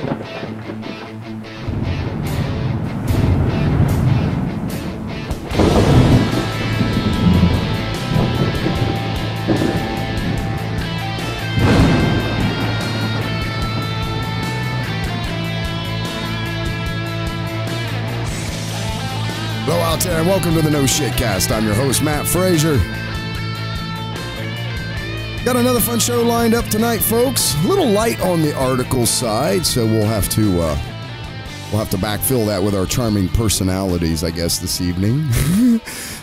Hello out there, and welcome to the No Shit Cast. I'm your host, Matt Frazier. Got another fun show lined up tonight, folks. A little light on the article side, so we'll have to backfill that with our charming personalities, I guess, this evening.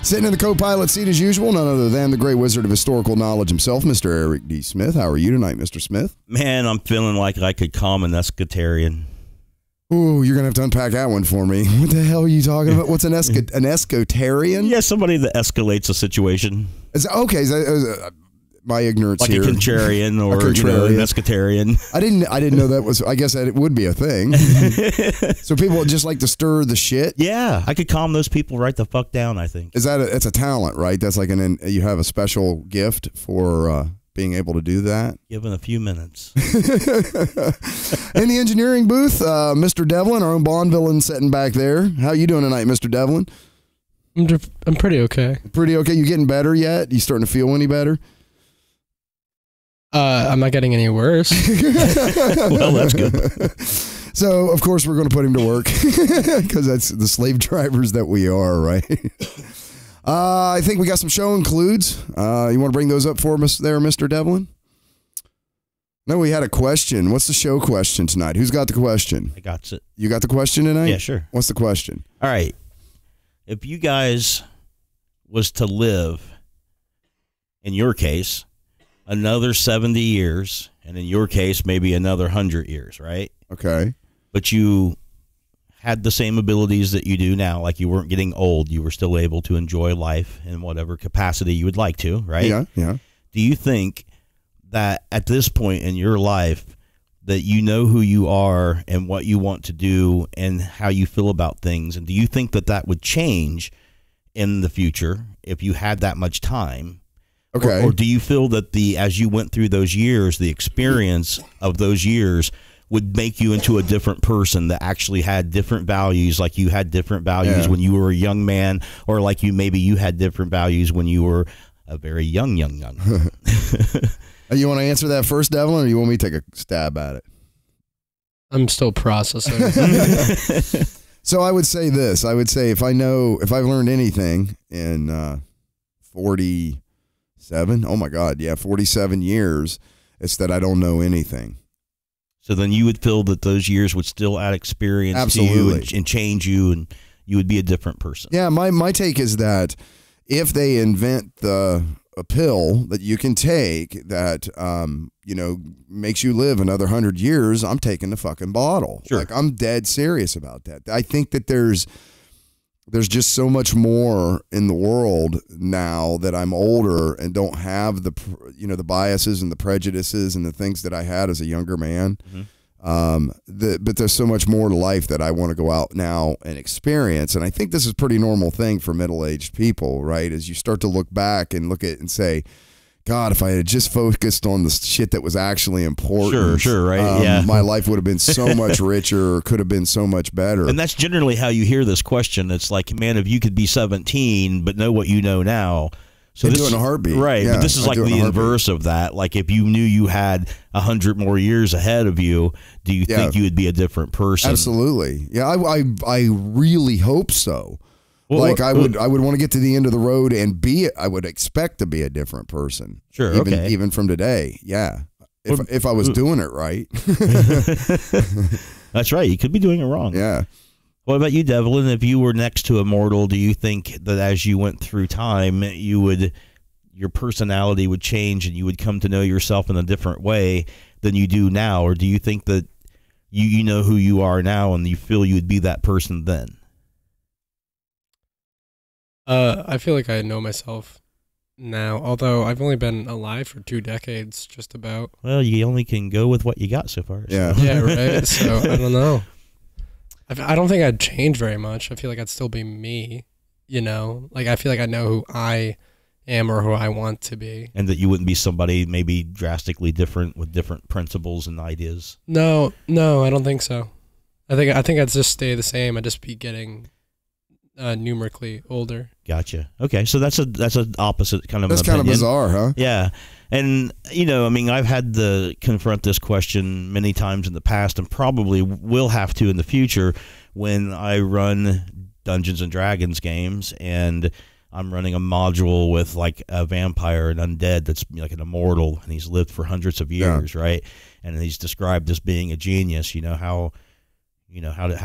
Sitting in the co-pilot seat as usual, none other than the great wizard of historical knowledge himself, Mr. Eric D. Smith. How are you tonight, Mr. Smith? Man, I'm feeling like I could calm an escatarian. Ooh, you're going to have to unpack that one for me. What the hell are you talking about? What's an escotarian? Yeah, somebody that escalates a situation. Okay, my ignorance like here. Like a contrarian or an escatarian. I didn't know that was, I guess that it would be a thing. So people just like to stir the shit? Yeah, I could calm those people right the fuck down, I think. It's a talent, right? That's like you have a special gift for being able to do that. Given a few minutes. In the engineering booth, Mr. Devlin, our own Bond villain, sitting back there. How you doing tonight, Mr. Devlin? I'm pretty okay. Pretty okay? You getting better yet? You starting to feel any better? I'm not getting any worse. Well, that's good. So, of course, we're going to put him to work because that's the slave drivers that we are, right? I think we got some show includes. You want to bring those up for us there, Mr. Devlin? No, we had a question. What's the show question tonight? Who's got the question? I got it. You got the question tonight? Yeah, sure. What's the question? All right. If you guys was to live, in your case, another 70 years, and in your case, maybe another 100 years, right? Okay. But you had the same abilities that you do now, like you weren't getting old. You were still able to enjoy life in whatever capacity you would like to, right? Yeah, yeah. Do you think that at this point in your life that you know who you are and what you want to do and how you feel about things? And do you think that that would change in the future if you had that much time? Okay. Or do you feel that as you went through those years, the experience of those years would make you into a different person that actually had different values, like you had different values when you were a young man, or like maybe you had different values when you were a very young. You want to answer that first, Devlin, or you want me to take a stab at it? I'm still processing. So I would say this. I would say if I've learned anything in 47, oh my God, yeah, 47 years, it's that I don't know anything. So then you would feel that those years would still add experience Absolutely. to you and change you, and you would be a different person. Yeah, my take is that if they invent a pill that you can take that makes you live another 100 years, I'm taking the fucking bottle. Sure. Like, I'm dead serious about that. I think that there's just so much more in the world now that I'm older and don't have the biases and the prejudices and the things that I had as a younger man. Mm-hmm. But there's so much more to life that I want to go out now and experience. And I think this is a pretty normal thing for middle-aged people, right? As you start to look back and look at it and say, God, if I had just focused on the shit that was actually important, sure, right? Yeah, my life would have been so much richer, or could have been so much better. And that's generally how you hear this question. It's like, man, if you could be 17 but know what you know now, so do it in a heartbeat, right? Yeah, but this is like the inverse of that. Like, if you knew you had 100 more years ahead of you, do you think you would be a different person? Absolutely. Yeah, I really hope so. Well, like I would want to get to the end of the road and I would expect to be a different person. Sure. Even from today. Yeah. If I was doing it right. That's right. You could be doing it wrong. Yeah. What about you, Devlin? If you were next to a mortal, do you think that as you went through time, your personality would change and you would come to know yourself in a different way than you do now? Or do you think that you know who you are now and you feel you would be that person then? I feel like I know myself now, although I've only been alive for 2 decades, just about. Well, you only can go with what you got so far. So. Yeah. Yeah, right. So I don't know. I don't think I'd change very much. I feel like I'd still be me, Like, I feel like I know who I am or who I want to be. And that you wouldn't be somebody maybe drastically different with different principles and ideas. No, I don't think so. I think I'd just stay the same. I'd just be getting numerically older. Gotcha. Okay, so that's an opposite kind of. That's kind of bizarre, huh? Yeah, and I mean, I've had to confront this question many times in the past, and probably will have to in the future when I run Dungeons and Dragons games, and I'm running a module with like a vampire and undead that's like an immortal, and he's lived for hundreds of years, right? And he's described as being a genius. How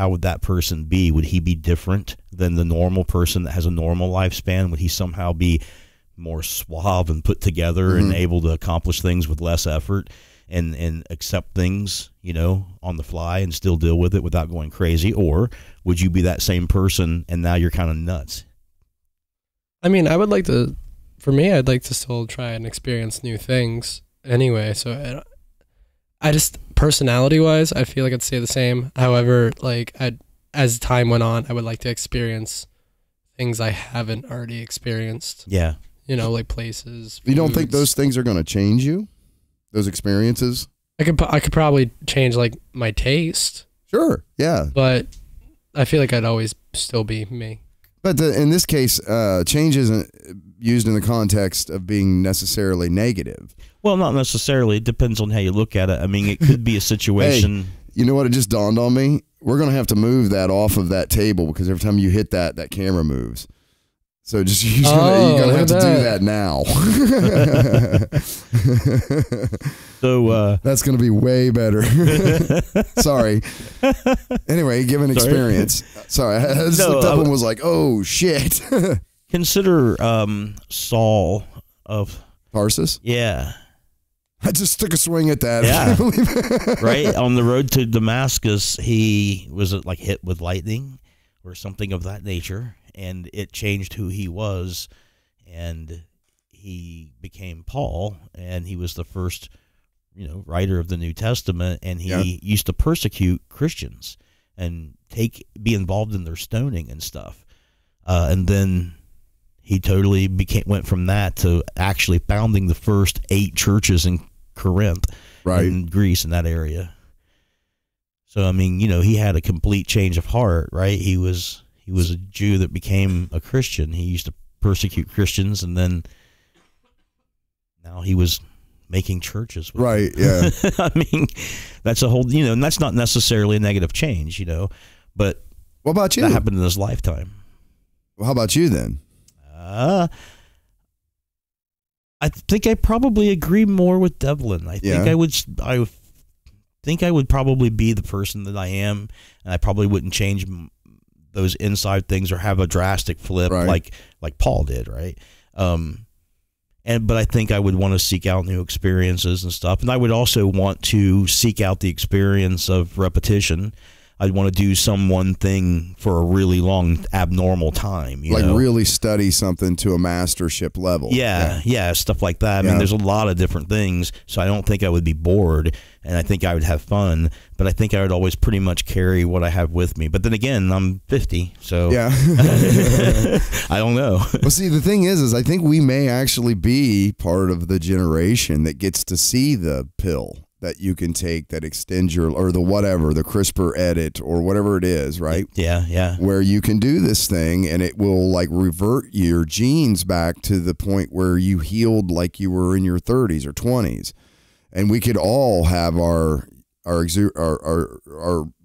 would that person be? Would he be different than the normal person that has a normal lifespan? Would he somehow be more suave and put together and able to accomplish things with less effort and accept things, on the fly and still deal with it without going crazy? Or would you be that same person and now you're kind of nuts? I mean, I'd like to still try and experience new things anyway. So I just, personality-wise, I feel like I'd stay the same. However, as time went on, I would like to experience things I haven't already experienced. Yeah. Like places. You don't think those things are going to change you? Those experiences? I could probably change like my taste. Sure. Yeah. But I feel like I'd always still be me. But in this case, change isn't used in the context of being necessarily negative. Well, not necessarily. It depends on how you look at it. I mean, it could be a situation. Hey, you know what? It just dawned on me. We're going to have to move that off of that table because every time you hit that camera moves. So just you're going to have to do that now. So that's going to be way better. Sorry. Anyway, given experience. Sorry, I just looked up and was like, "Oh shit." Consider Saul of Tarsus. Yeah. I just took a swing at that. Yeah. Right on the road to Damascus, he was like hit with lightning or something of that nature. And it changed who he was, and he became Paul, and he was the first, writer of the New Testament, and he used to persecute Christians and be involved in their stoning and stuff. And then he totally went from that to actually founding the first 8 churches in Corinth, in Greece, in that area. So, I mean, he had a complete change of heart, right? He was a Jew that became a Christian. He used to persecute Christians, and then now he was making churches. Right, yeah. I mean, that's a whole, and that's not necessarily a negative change, but what about you? That happened in his lifetime. Well, how about you then? I think I probably agree more with Devlin. I think I think I would probably be the person that I am, and I probably wouldn't change those inside things or have a drastic flip like Paul did, right? But I think I would want to seek out new experiences and stuff, and I would also want to seek out the experience of repetition. I'd want to do one thing for a really long, abnormal time. Really study something to a mastership level. Yeah, stuff like that. I mean, there's a lot of different things, so I don't think I would be bored, and I think I would have fun, but I think I would always pretty much carry what I have with me. But then again, I'm 50, so I don't know. Well, see, the thing is I think we may actually be part of the generation that gets to see the pill that you can take that extends the CRISPR edit or whatever it is, right? Yeah. Where you can do this thing and it will revert your genes back to the point where you healed like you were in your 30s or 20s. And we could all have our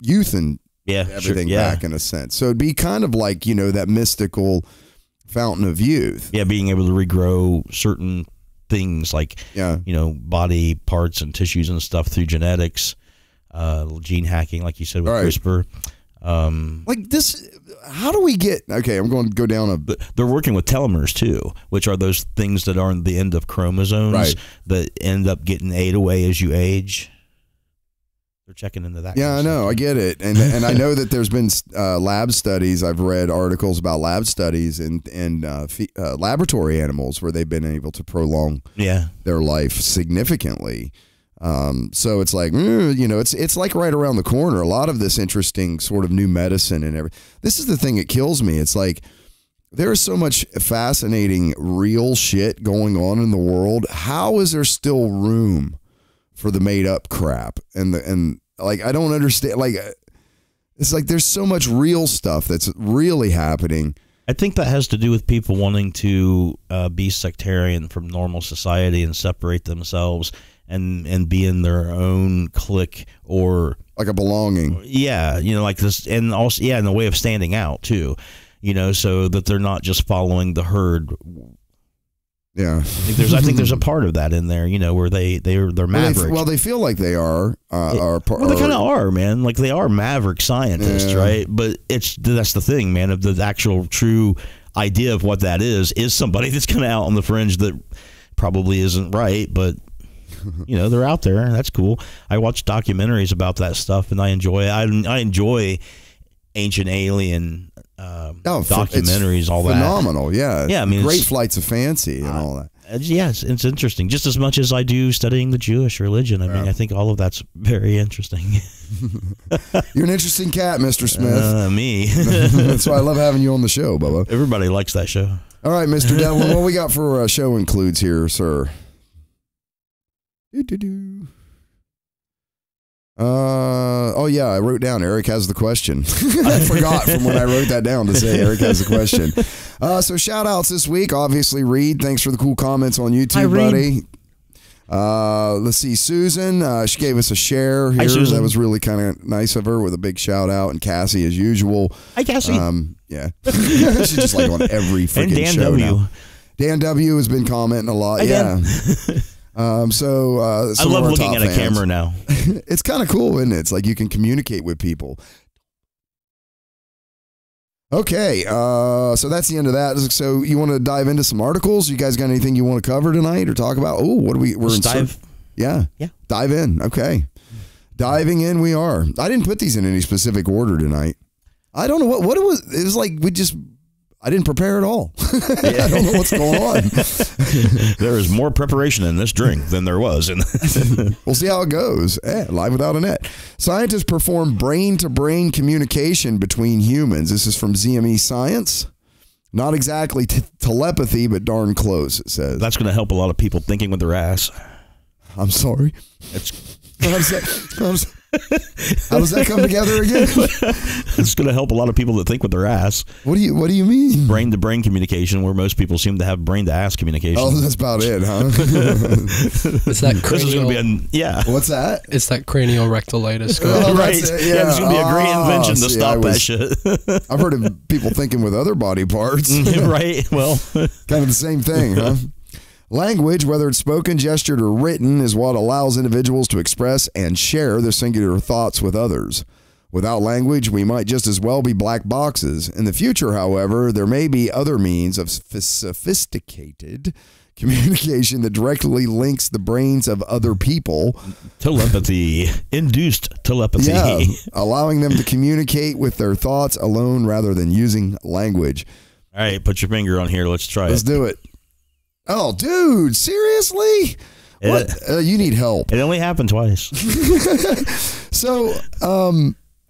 youth and everything back in a sense. So it'd be kind of like, that mystical fountain of youth. Yeah, being able to regrow certain things like body parts and tissues and stuff through genetics, gene hacking, like you said with CRISPR. Like this, how do we get? Okay, I'm going to go down They're working with telomeres too, which are those things that are on the end of chromosomes that end up getting ate away as you age. They're checking into that. Yeah, I know. I get it. And I know that there's been lab studies. I've read articles about lab studies and laboratory animals where they've been able to prolong their life significantly. So it's like, it's like right around the corner. A lot of this interesting sort of new medicine and everything. This is the thing that kills me. It's like there is so much fascinating real shit going on in the world. How is there still room for the made up crap? And like, I don't understand. Like, it's like there's so much real stuff that's really happening. I think that has to do with people wanting to be sectarian from normal society and separate themselves and be in their own clique, or like a belonging. Yeah, like this, and also in the way of standing out too, so that they're not just following the herd. Yeah, I think there's a part of that in there, where they're mavericks. They feel like they are. They kind of are, man. Like, they are maverick scientists, right? But that's the thing, man. Of the actual true idea of what that is somebody that's kind of out on the fringe that probably isn't right, but they're out there. That's cool. I watch documentaries about that stuff, and I enjoy it. I enjoy ancient alien documentaries, all that. Phenomenal, yeah. Yeah, I mean, great flights of fancy and all that. Yes, it's interesting, just as much as I do studying the Jewish religion. I mean, I think all of that's very interesting. You're an interesting cat, Mr. Smith. Me. That's why I love having you on the show, Bubba. Everybody likes that show. All right, Mr. Devlin, what we got for show includes here, sir? Oh yeah, I wrote down Eric has the question. I forgot from when I wrote that down to say Eric has the question. So shout outs this week. Obviously, Reed, thanks for the cool comments on YouTube, buddy. Let's see, Susan, she gave us a share here. Hi, that was really kind of nice of her, with a big shout out. And Cassie, as usual. Hi, Cassie. Yeah, she's just like on every freaking show now. Dan W has been commenting a lot. Dan. I love looking at a camera now. It's kind of cool, isn't it? It's like you can communicate with people. Okay, so that's the end of that. So you want to dive into some articles? You guys got anything you want to cover tonight or talk about? Oh, what do we? We're in dive. Yeah, dive in. Okay, diving in. We are. I didn't put these in any specific order tonight. I don't know what it was. It was like I didn't prepare at all. I don't know what's going on. There is more preparation in this drink than there was. We'll see how it goes. Live without a net. Scientists perform brain-to-brain communication between humans. This is from ZME Science. Not exactly telepathy, but darn close, it says. That's going to help a lot of people thinking with their ass. I'm sorry. How does that come together again? It's going to help a lot of people that think with their ass. What do you mean? Brain to brain communication, where most people seem to have brain to ass communication. Oh, that's about it, huh? It's that cranial. This is going to be What's that? It's that cranial rectalitis. Right. Yeah, it's going to be a great invention to stop that shit. I've heard of people thinking with other body parts. Right. Well, kind of the same thing, huh? Language, whether it's spoken, gestured, or written, is what allows individuals to express and share their singular thoughts with others. Without language, we might just as well be black boxes. In the future, however, there may be other means of sophisticated communication that directly links the brains of other people. Telepathy. Induced telepathy. Yeah, allowing them to communicate with their thoughts alone rather than using language. All right, put your finger on here. Let's try it. Let's do it. Oh, dude, seriously? What? You need help. It only happened twice. So,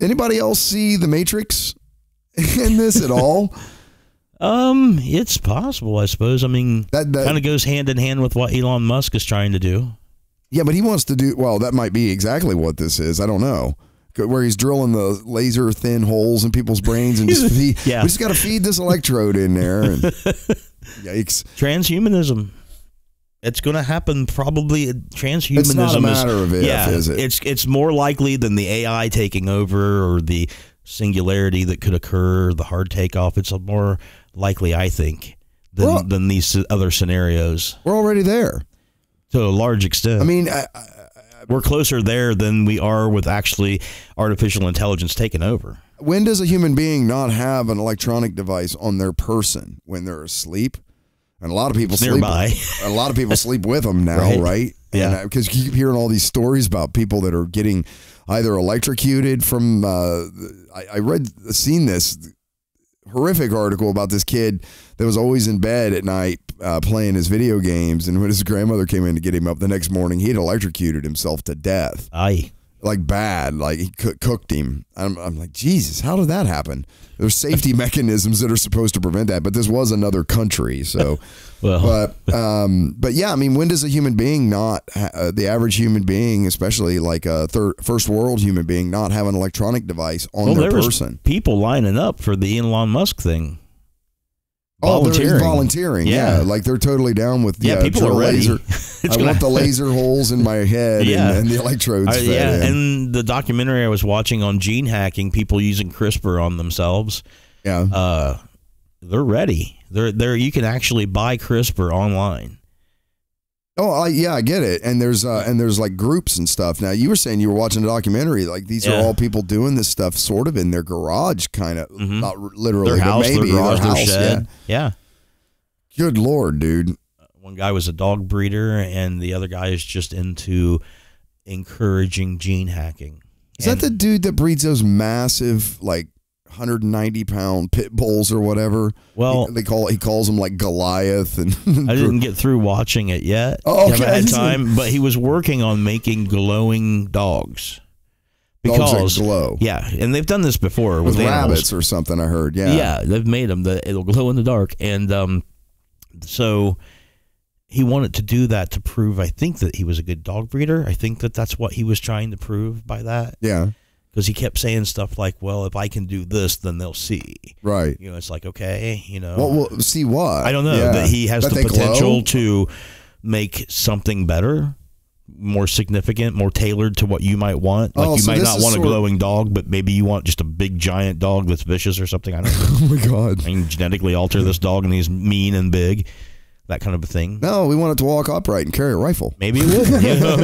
anybody else see The Matrix in this at all? It's possible, I suppose. I mean, that kind of goes hand in hand with what Elon Musk is trying to do. Yeah, but he wants to do, well, that might be exactly what this is. I don't know. Where he's drilling the laser thin holes in people's brains and just we just got to feed this electrode in there. And yikes. Transhumanism. It's going to happen probably. Transhumanism it's not a matter of if, is it? It's more likely than the AI taking over or the singularity that could occur, the hard takeoff. It's more likely, I think, than these other scenarios. We're already there. To a large extent. I mean, we're closer there than we are with actually artificial intelligence taking over. When does a human being not have an electronic device on their person? When they're asleep? And a lot of people sleep. A lot of people sleep with them now, right? Yeah. Because you keep hearing all these stories about people that are getting either electrocuted from. I seen this horrific article about this kid that was always in bed at night playing his video games, and when his grandmother came in to get him up the next morning, he had electrocuted himself to death. Aye. like bad, like he cooked him. I'm like, Jesus, how did that happen? There's safety mechanisms that are supposed to prevent that, but this was another country, so. Well. But yeah, I mean, when does a human being not, the average human being, especially like a first world human being, not have an electronic device on their person? People lining up for the Elon Musk thing. Oh, they're volunteering. Yeah. Like they're totally down with people are ready. Laser. I want the laser holes in my head and the electrodes fed in. And the documentary I was watching on gene hacking, people using CRISPR on themselves. Yeah. They're ready. They're you can actually buy CRISPR online. Oh, I get it. And there's like groups and stuff. Now, you were saying you were watching a documentary. Like these are all people doing this stuff sort of in their garage, kind of, not literally, their house, but maybe their garage, their house. Their shed. Yeah. Good Lord, dude. One guy was a dog breeder, and the other guy is just into encouraging gene hacking. Is that the dude that breeds those massive, like, 190-pound pit bulls or whatever? Well, he calls them like Goliath. And I didn't get through watching it yet. Oh, okay. I haven't had time, but he was working on making glowing dogs. Dogs that glow. Yeah, and they've done this before with animals. Rabbits or something. I heard. Yeah, they've made them that it'll glow in the dark, and so he wanted to do that to prove, I think, that he was a good dog breeder. I think that's what he was trying to prove by that. Yeah. Because he kept saying stuff like, well, if I can do this, then they'll see. Right. You know, it's like, okay, you know. Well, see what? I don't know. Yeah. That he has that the potential to make something better, more significant, more tailored to what you might want. Like you might not want a glowing dog, but maybe you want just a big giant dog that's vicious or something. I don't know. Oh, my God. I can genetically alter this dog and he's mean and big. That kind of a thing. No, we want it to walk upright and carry a rifle. Maybe it would. You know,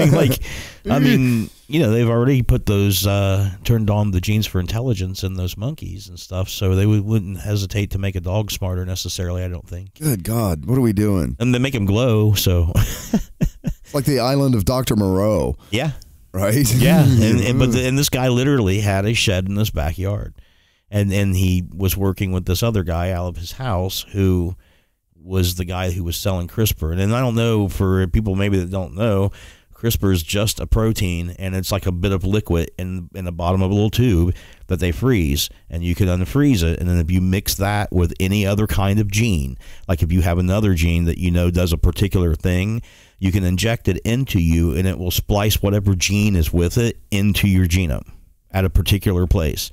I mean, you know, they've already put those turned on the genes for intelligence in those monkeys and stuff, so they wouldn't hesitate to make a dog smarter necessarily. I don't think. Good God, what are we doing? And they make them glow, so it's like the island of Dr. Moreau. Yeah. Right. Yeah, and this guy literally had a shed in his backyard, and he was working with this other guy out of his house who was the guy who was selling CRISPR. And I don't know, for people maybe that don't know, CRISPR is just a protein, and it's like a bit of liquid in the bottom of a little tube that they freeze, and you can unfreeze it. And then if you mix that with any other kind of gene, like if you have another gene that you know does a particular thing, you can inject it into you, and it will splice whatever gene is with it into your genome at a particular place.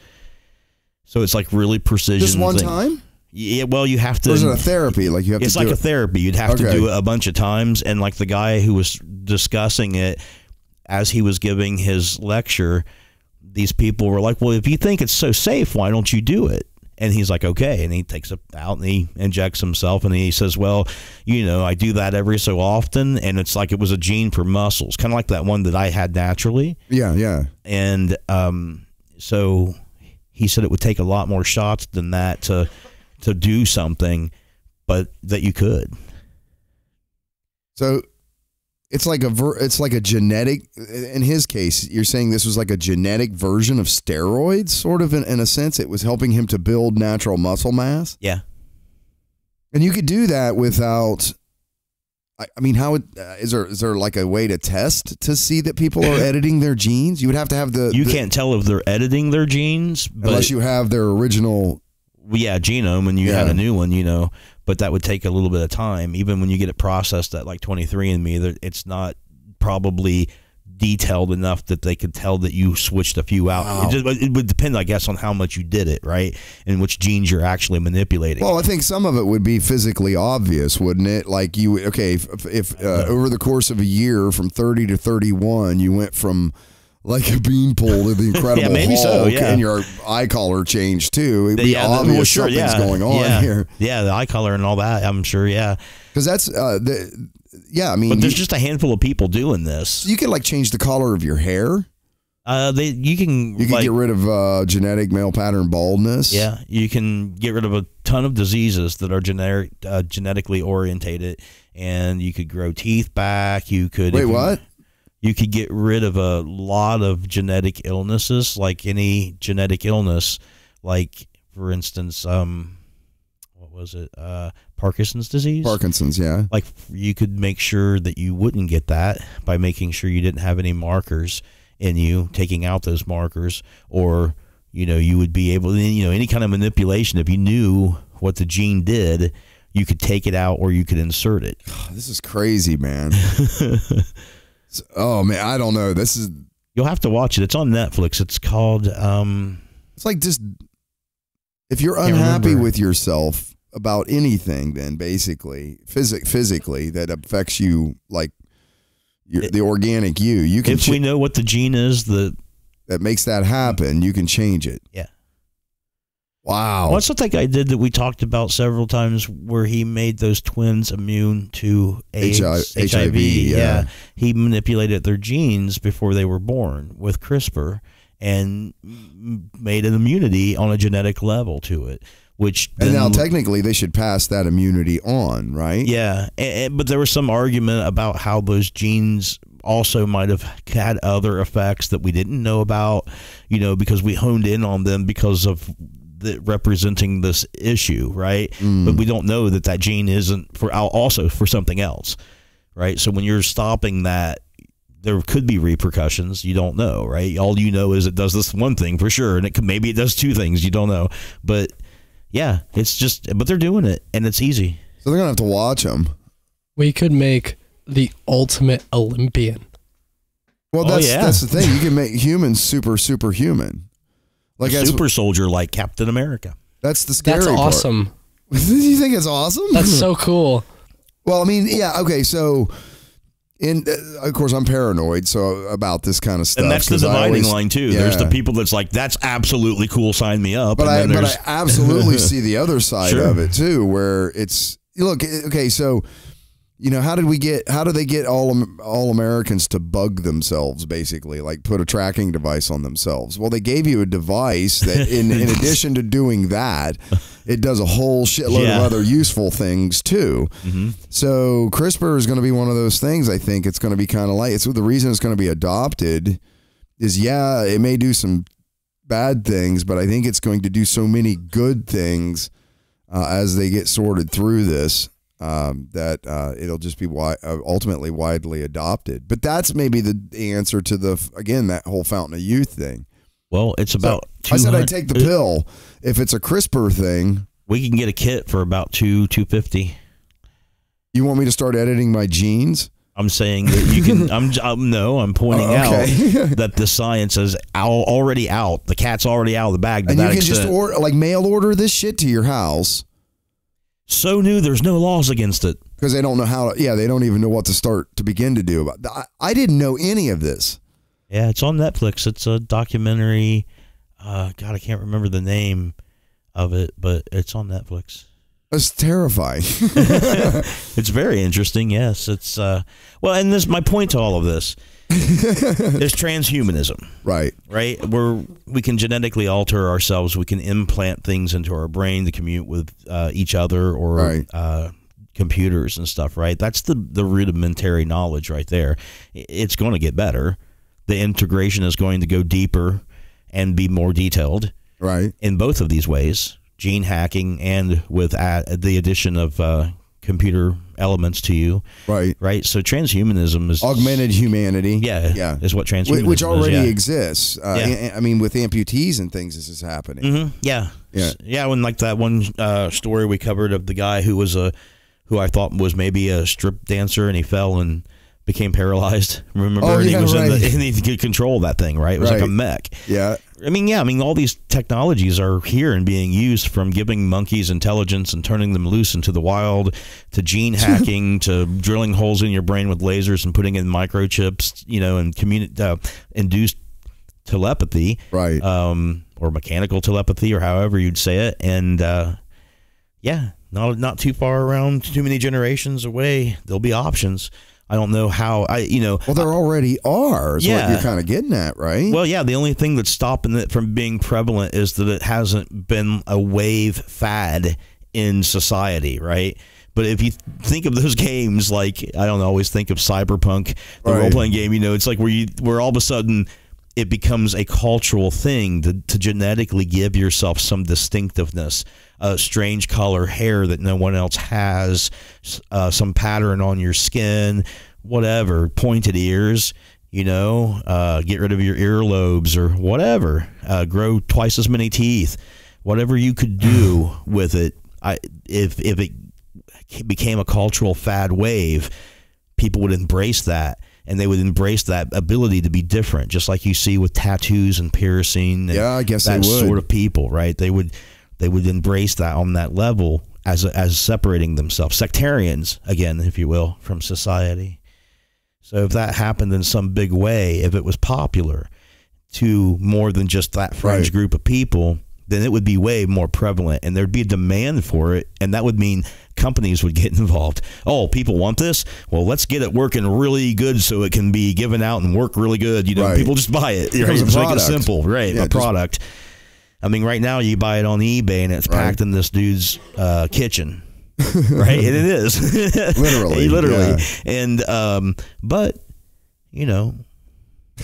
So it's like really precision. Just one time? Yeah, well, you have to. Or is it a therapy? Like you have it's to like do a therapy. You'd have to Okay. do it a bunch of times. And like the guy who was discussing it as he was giving his lecture, these people were like, well, if you think it's so safe, why don't you do it? And he's like, okay. And he takes it out and he injects himself. And he says, well, you know, I do that every so often. And it's like it was a gene for muscles, kind of like that one that I had naturally. Yeah, yeah. And so he said it would take a lot more shots than that to do something, but that you could. So it's like a genetic, in his case, you're saying this was like a genetic version of steroids, sort of in a sense. It was helping him to build natural muscle mass. Yeah. And you could do that without, I mean, how is there like a way to test to see that people are editing their genes? You would have to have You can't tell if they're editing their genes. Unless you have their original. Yeah, genome, and you had a new one, you know, but that would take a little bit of time. Even when you get it processed at like 23andMe, it's not probably detailed enough that they could tell that you switched a few out. Wow. It would depend, I guess, on how much you did it, right? And which genes you're actually manipulating. Well, I think some of it would be physically obvious, wouldn't it? Like if over the course of a year from 30 to 31, you went from like a beanpole to the Incredible maybe Hulk, so, yeah. and your eye color changed too. It'd be obvious something's going on here. Yeah, the eye color and all that, I'm sure, yeah. Because that's, I mean. But there's just a handful of people doing this. You can like change the color of your hair. You can get rid of genetic male pattern baldness. Yeah, you can get rid of a ton of diseases that are genetically orientated, and you could grow teeth back. You could what? You could get rid of a lot of genetic illnesses, like any genetic illness, like for instance, what was it? Parkinson's disease. Parkinson's, yeah. Like you could make sure that you wouldn't get that by making sure you didn't have any markers in you, taking out those markers, or you would be able to, any kind of manipulation. If you knew what the gene did, you could take it out or you could insert it. This is crazy, man. Oh man, I don't know. You'll have to watch it. It's on Netflix. It's called. It's like, just if you're unhappy with yourself about anything, then basically physically that affects you, like the organic you can. If we know what the gene is that makes that happen, you can change it. Yeah. Wow. What's what that guy did that we talked about several times, where he made those twins immune to AIDS, HIV. Yeah. He manipulated their genes before they were born with CRISPR and made an immunity on a genetic level to it. And now technically they should pass that immunity on, right? Yeah. But there was some argument about how those genes also might have had other effects that we didn't know about, because we honed in on them because of representing this issue, right? But we don't know that gene isn't also for something else, right? So when you're stopping that, there could be repercussions. You don't know, right? All you know is it does this one thing for sure, and maybe it does two things. You don't know, but yeah, but they're doing it, and it's easy. So they're gonna have to watch them. We could make the ultimate Olympian. Well, that's the thing. You can make humans superhuman. Like a super soldier like Captain America. That's the scary part. That's awesome. Do you think it's awesome? That's so cool. Well, I mean, yeah, okay, so of course I'm paranoid about this kind of stuff. And that's the dividing line too. Yeah. There's the people that's like, that's absolutely cool, sign me up. But I absolutely see the other side of it too, where it's, look, okay, so how do they get all Americans to bug themselves, basically, like put a tracking device on themselves? Well, they gave you a device that in addition to doing that, it does a whole shitload of other useful things too. So CRISPR is going to be one of those things. I think it's going to be kind of like, the reason it's going to be adopted is, it may do some bad things, but I think it's going to do so many good things as they get sorted through this. That it'll just be ultimately widely adopted. But that's maybe the answer to that whole fountain of youth thing. Well, it's about. I said I'd take the pill if it's a CRISPR thing. We can get a kit for about $250. You want me to start editing my genes? I'm saying that you can. I'm pointing out that the science is already out. The cat's already out of the bag. And you can just mail order this shit to your house. So new, there's no laws against it. Because they don't know how to, they don't even know what to begin to do about it. I didn't know any of this. Yeah, it's on Netflix. It's a documentary. God, I can't remember the name of it, but it's on Netflix. It's terrifying. It's very interesting, yes. It's, and this my point to all of this. There's transhumanism, right? Where we can genetically alter ourselves. We can implant things into our brain to commute with each other or computers and stuff. Right? That's the rudimentary knowledge right there. It's going to get better. The integration is going to go deeper and be more detailed. Right. In both of these ways, gene hacking and with the addition of computer elements to you. Right. So transhumanism is augmented humanity. Yeah. Is what transhumanism is. Which already exists. I mean, with amputees and things, this is happening. Yeah. When like that one story we covered of the guy who was who I thought was maybe a strip dancer, and he fell and became paralyzed. Remember? And he was and he could control that thing, right? It was like a mech. Yeah. I mean, all these technologies are here and being used, from giving monkeys intelligence and turning them loose into the wild, to gene hacking, to drilling holes in your brain with lasers and putting in microchips, and induced telepathy, right? Or mechanical telepathy, or however you'd say it. And not too far around, too many generations away, there'll be options. I don't know how Well, there already are. Is what you're kind of getting at, right? Well, yeah. The only thing that's stopping it from being prevalent is that it hasn't been a wave fad in society, right? But if you think of those games, like, I don't always think of Cyberpunk, the role playing game. It's like where all of a sudden it becomes a cultural thing to genetically give yourself some distinctiveness, a strange color hair that no one else has, some pattern on your skin, whatever, pointed ears. Get rid of your earlobes or whatever. Grow twice as many teeth. Whatever you could do with it. If it became a cultural fad wave, people would embrace that, and they would embrace that ability to be different, just like you see with tattoos and piercing. And I guess that they would. sort of people, right? They would embrace that on that level as separating themselves, sectarians again, if you will, from society. So if that happened in some big way, if it was popular to more than just that fringe group of people, then it would be way more prevalent, and there'd be a demand for it, and that would mean companies would get involved. Oh, people want this? Well, let's get it working really good so it can be given out and work really good. People just buy it. Right? Just make it simple, right? A product. I mean, right now you buy it on eBay, and it's packed in this dude's kitchen. Right? And it is. Literally. Yeah. And, but,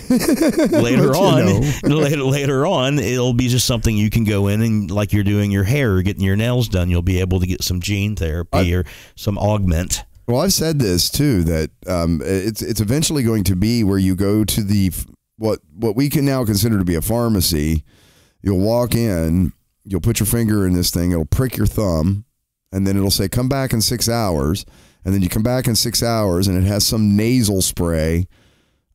later on, it'll be just something you can go in and, like you're doing your hair or getting your nails done, you'll be able to get some gene therapy or some augment. Well, I've said this too, that it's eventually going to be where you go to the what we can now consider to be a pharmacy. You'll walk in, you'll put your finger in this thing, it'll prick your thumb, and then it'll say, come back in 6 hours. And then you come back in 6 hours, and it has some nasal spray,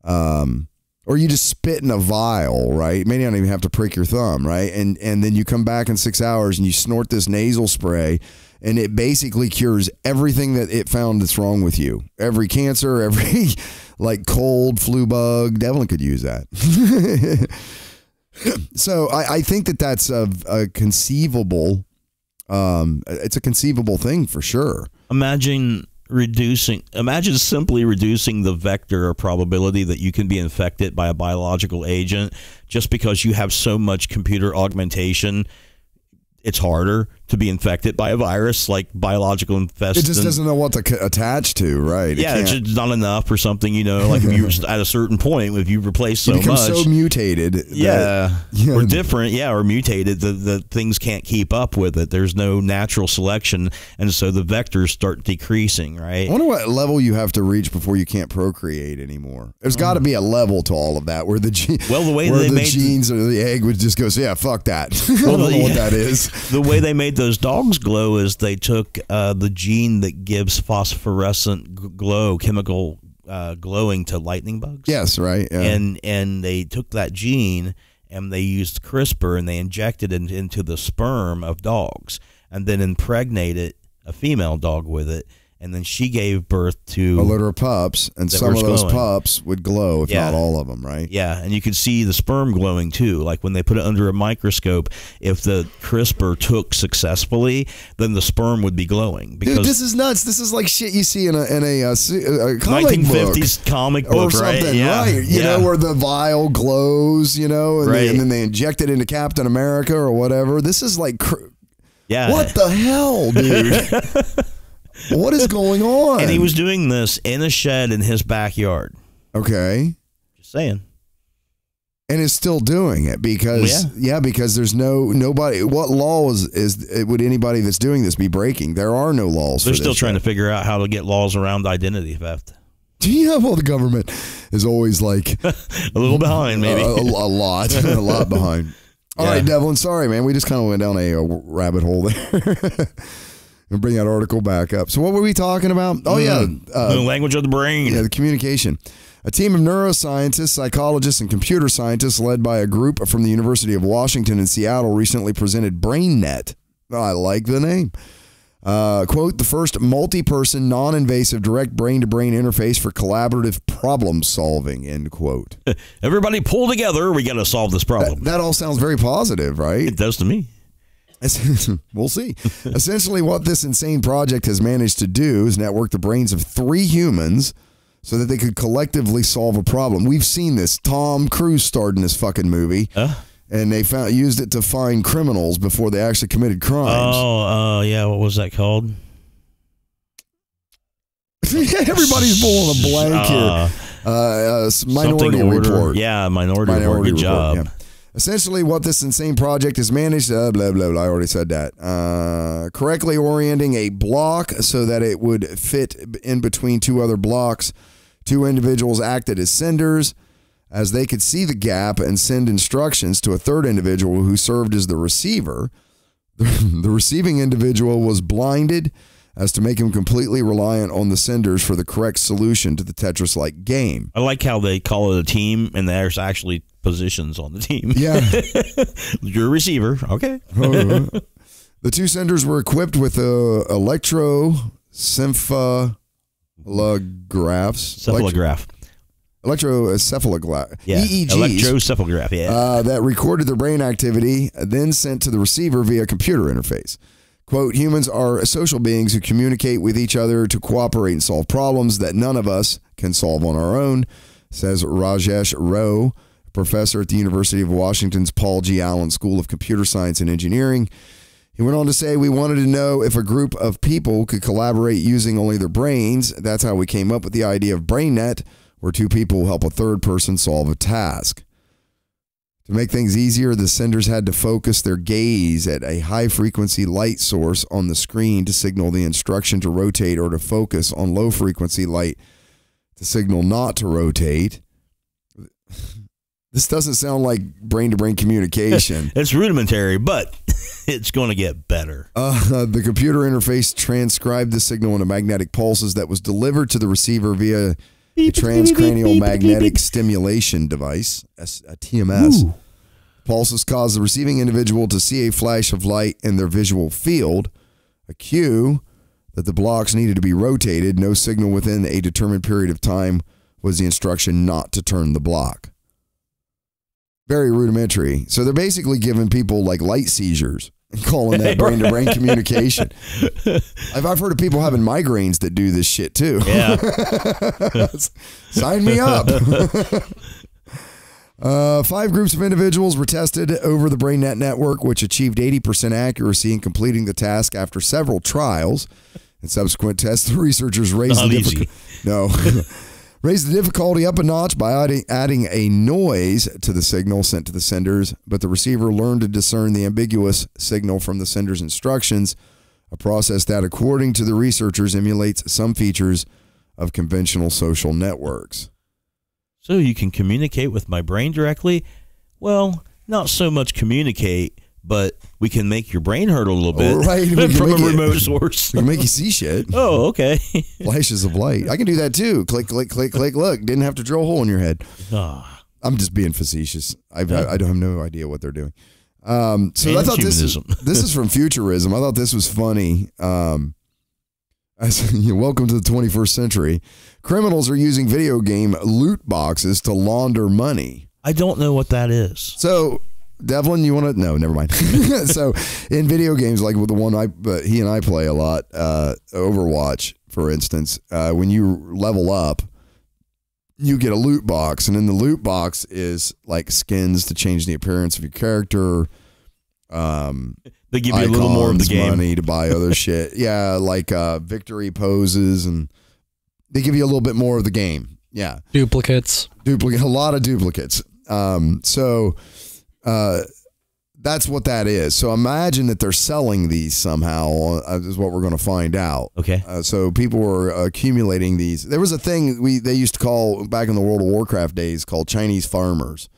or you just spit in a vial, right? You may not even have to prick your thumb, right? And then you come back in 6 hours, and you snort this nasal spray, and it basically cures everything that it found that's wrong with you. Every cancer, every cold, flu bug. Devlin could use that. So I think that that's a conceivable. It's a conceivable thing for sure. Imagine simply reducing the vector or probability that you can be infected by a biological agent just because you have so much computer augmentation. It's harder to be infected by a virus like biological infestation. It just doesn't know what to attach to, right? It's just not enough or something, like if you're at a certain point, if you replace so much. You become so mutated. Or different, or mutated, the things can't keep up with it. There's no natural selection, and so the vectors start decreasing, right? I wonder what level you have to reach before you can't procreate anymore. There's got to be a level to all of that where the genes or the egg would just go, fuck that. I don't know what that is. The way they made those dogs glow is they took the gene that gives phosphorescent glow, chemical glowing to lightning bugs. Yes, right. Yeah. And they took that gene and they used CRISPR and they injected it into the sperm of dogs and then impregnated a female dog with it. And then she gave birth to a litter of pups, and some of those pups would glow, if not all of them, right? Yeah, and you could see the sperm glowing too. Like when they put it under a microscope, if the CRISPR took successfully, then the sperm would be glowing. Because dude, this is nuts. This is like shit you see in a comic 1950s comic book, or something, right? Yeah. Right? You know, where the vial glows, and, and then they inject it into Captain America or whatever. This is like, what the hell, dude? What is going on? And he was doing this in a shed in his backyard. Okay. Just saying. And is still doing it because because there's nobody. What law would anybody that's doing this be breaking? There are no laws. They're still trying to figure out how to get laws around identity theft. Well, the government is always like a little behind, maybe a lot behind. All right, Devlin. Sorry, man. We just kind of went down a rabbit hole there. And bring that article back up. So what were we talking about? Oh, the language of the brain. Yeah, the communication. A team of neuroscientists, psychologists, and computer scientists led by a group from the University of Washington in Seattle recently presented BrainNet. Oh, I like the name. Quote, the first multi-person, non-invasive, direct brain-to-brain interface for collaborative problem solving, end quote. Everybody pull together. We got to solve this problem. That all sounds very positive, right? It does to me. We'll see. Essentially, what this insane project has managed to do is network the brains of 3 humans so that they could collectively solve a problem. We've seen this. Tom Cruise starred in this fucking movie, and they used it to find criminals before they actually committed crimes. Yeah. What was that called? Everybody's pulling a blank here. Minority Report. Yeah, Minority Report. Good job. Yeah. Essentially, what this insane project has managed, blah, blah, blah, I already said that, correctly orienting a block so that it would fit in between 2 other blocks. 2 individuals acted as senders. as they could see the gap and send instructions to a third individual who served as the receiver. The receiving individual was blinded as to make him completely reliant on the senders for the correct solution to the Tetris-like game. I like how they call it a team, and there's actually positions on the team. Yeah. You're a receiver. Okay. The two senders were equipped with electroencephalographs. Electroencephalograph. Yeah. EEGs. Electroencephalograph. Yeah. That recorded their brain activity, then sent to the receiver via computer interface. Quote, humans are social beings who communicate with each other to cooperate and solve problems that none of us can solve on our own, says Rajesh Rao, professor at the University of Washington's Paul G. Allen School of Computer Science and Engineering. He went on to say, we wanted to know if a group of people could collaborate using only their brains. That's how we came up with the idea of BrainNet, where two people help a third person solve a task. To make things easier, the senders had to focus their gaze at a high-frequency light source on the screen to signal the instruction to rotate, or to focus on low-frequency light to signal not to rotate. This doesn't sound like brain-to-brain communication. It's rudimentary, but it's going to get better. The computer interface transcribed the signal into magnetic pulses that was delivered to the receiver via a transcranial magnetic stimulation device, a TMS. Ooh. Pulses cause the receiving individual to see a flash of light in their visual field, a cue that the blocks needed to be rotated. No signal within a determined period of time was the instruction not to turn the block. Very rudimentary. So they're basically giving people like light seizures and calling that brain-to-brain communication. I've heard of people having migraines that do this shit too. Yeah. Sign me up. 5 groups of individuals were tested over the BrainNet network, which achieved 80% accuracy in completing the task after several trials. In subsequent tests, the researchers raised the difficulty up a notch by adding a noise to the signal sent to the senders, but the receiver learned to discern the ambiguous signal from the sender's instructions, a process that, according to the researchers, emulates some features of conventional social networks. So you can communicate with my brain directly? Well, not so much communicate, but we can make your brain hurt a little bit from a remote source. We can make you see shit. Oh, okay. Flashes of light. I can do that too. Click, click, click, click. Look, didn't have to drill a hole in your head. I'm just being facetious. I don't have no idea what they're doing. So I thought this is from Futurism. I thought this was funny. Welcome to the 21st century. Criminals are using video game loot boxes to launder money. I don't know what that is. So, Devlin, you want to? No, never mind. So, in video games, like with the one he and I play a lot, Overwatch, for instance, when you level up, you get a loot box, and in the loot box is like skins to change the appearance of your character. They give you a little more of the game, money to buy other shit. Yeah, like victory poses, and they give you a little bit more of the game. Yeah, duplicates, a lot of duplicates. So that's what that is. So imagine that they're selling these somehow. Is what we're going to find out. Okay. So people were accumulating these. There was a thing they used to call back in the World of Warcraft days called Chinese farmers,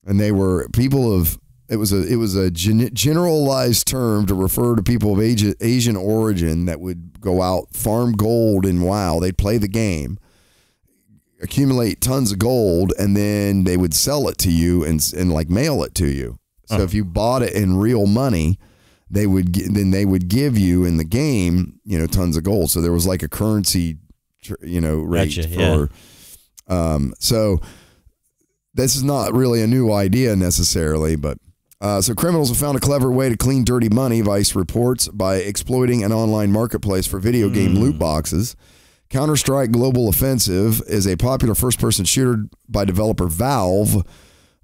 and they were people of. It was a generalized term to refer to people of Asian origin that would go out, farm gold in WoW. They'd play the game, accumulate tons of gold, and then they would sell it to you and like mail it to you. So if you bought it in real money, they would give you in the game, tons of gold. So there was like a currency, rate for. Yeah. So this is not really a new idea necessarily, but. So criminals have found a clever way to clean dirty money, Vice reports, by exploiting an online marketplace for video game loot boxes. Counter-Strike Global Offensive is a popular first-person shooter by developer Valve,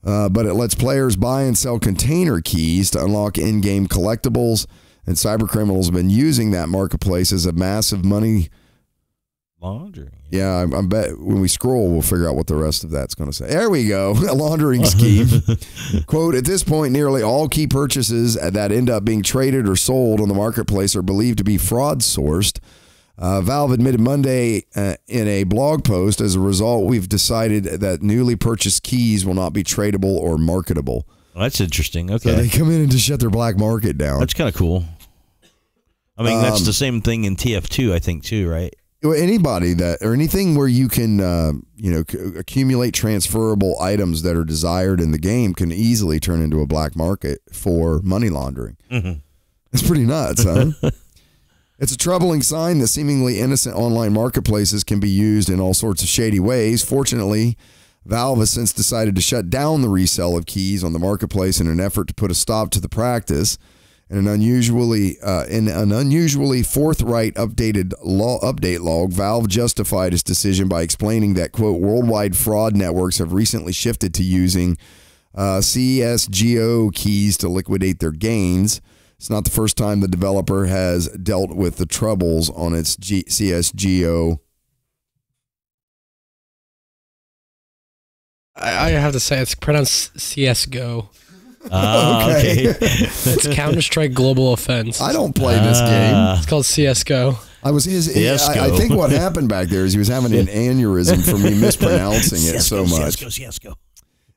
but it lets players buy and sell container keys to unlock in-game collectibles, and cybercriminals have been using that marketplace as a massive money laundering. Yeah, I bet when we scroll, we'll figure out what the rest of that's going to say. There we go. A laundering scheme. Quote, at this point, nearly all key purchases that end up being traded or sold on the marketplace are believed to be fraud sourced. Valve admitted Monday in a blog post, as a result, we've decided that newly purchased keys will not be tradable or marketable. Well, that's interesting. Okay. So they come in and just shut their black market down. That's kind of cool. I mean, that's the same thing in TF2, I think, too, right? Anybody or anything where you can, accumulate transferable items that are desired in the game can easily turn into a black market for money laundering. Mm-hmm. It's pretty nuts, huh? It's a troubling sign that seemingly innocent online marketplaces can be used in all sorts of shady ways. Fortunately, Valve has since decided to shut down the resale of keys on the marketplace in an effort to put a stop to the practice. In an unusually forthright update log, Valve justified its decision by explaining that, quote, worldwide fraud networks have recently shifted to using CSGO keys to liquidate their gains. It's not the first time the developer has dealt with the troubles on its CSGO. I have to say, it's pronounced CSGO. Okay. It's Counter-Strike Global Offense. I don't play this game. It's called CSGO. I think what happened back there is he was having an aneurysm for me mispronouncing it so much. CSGO.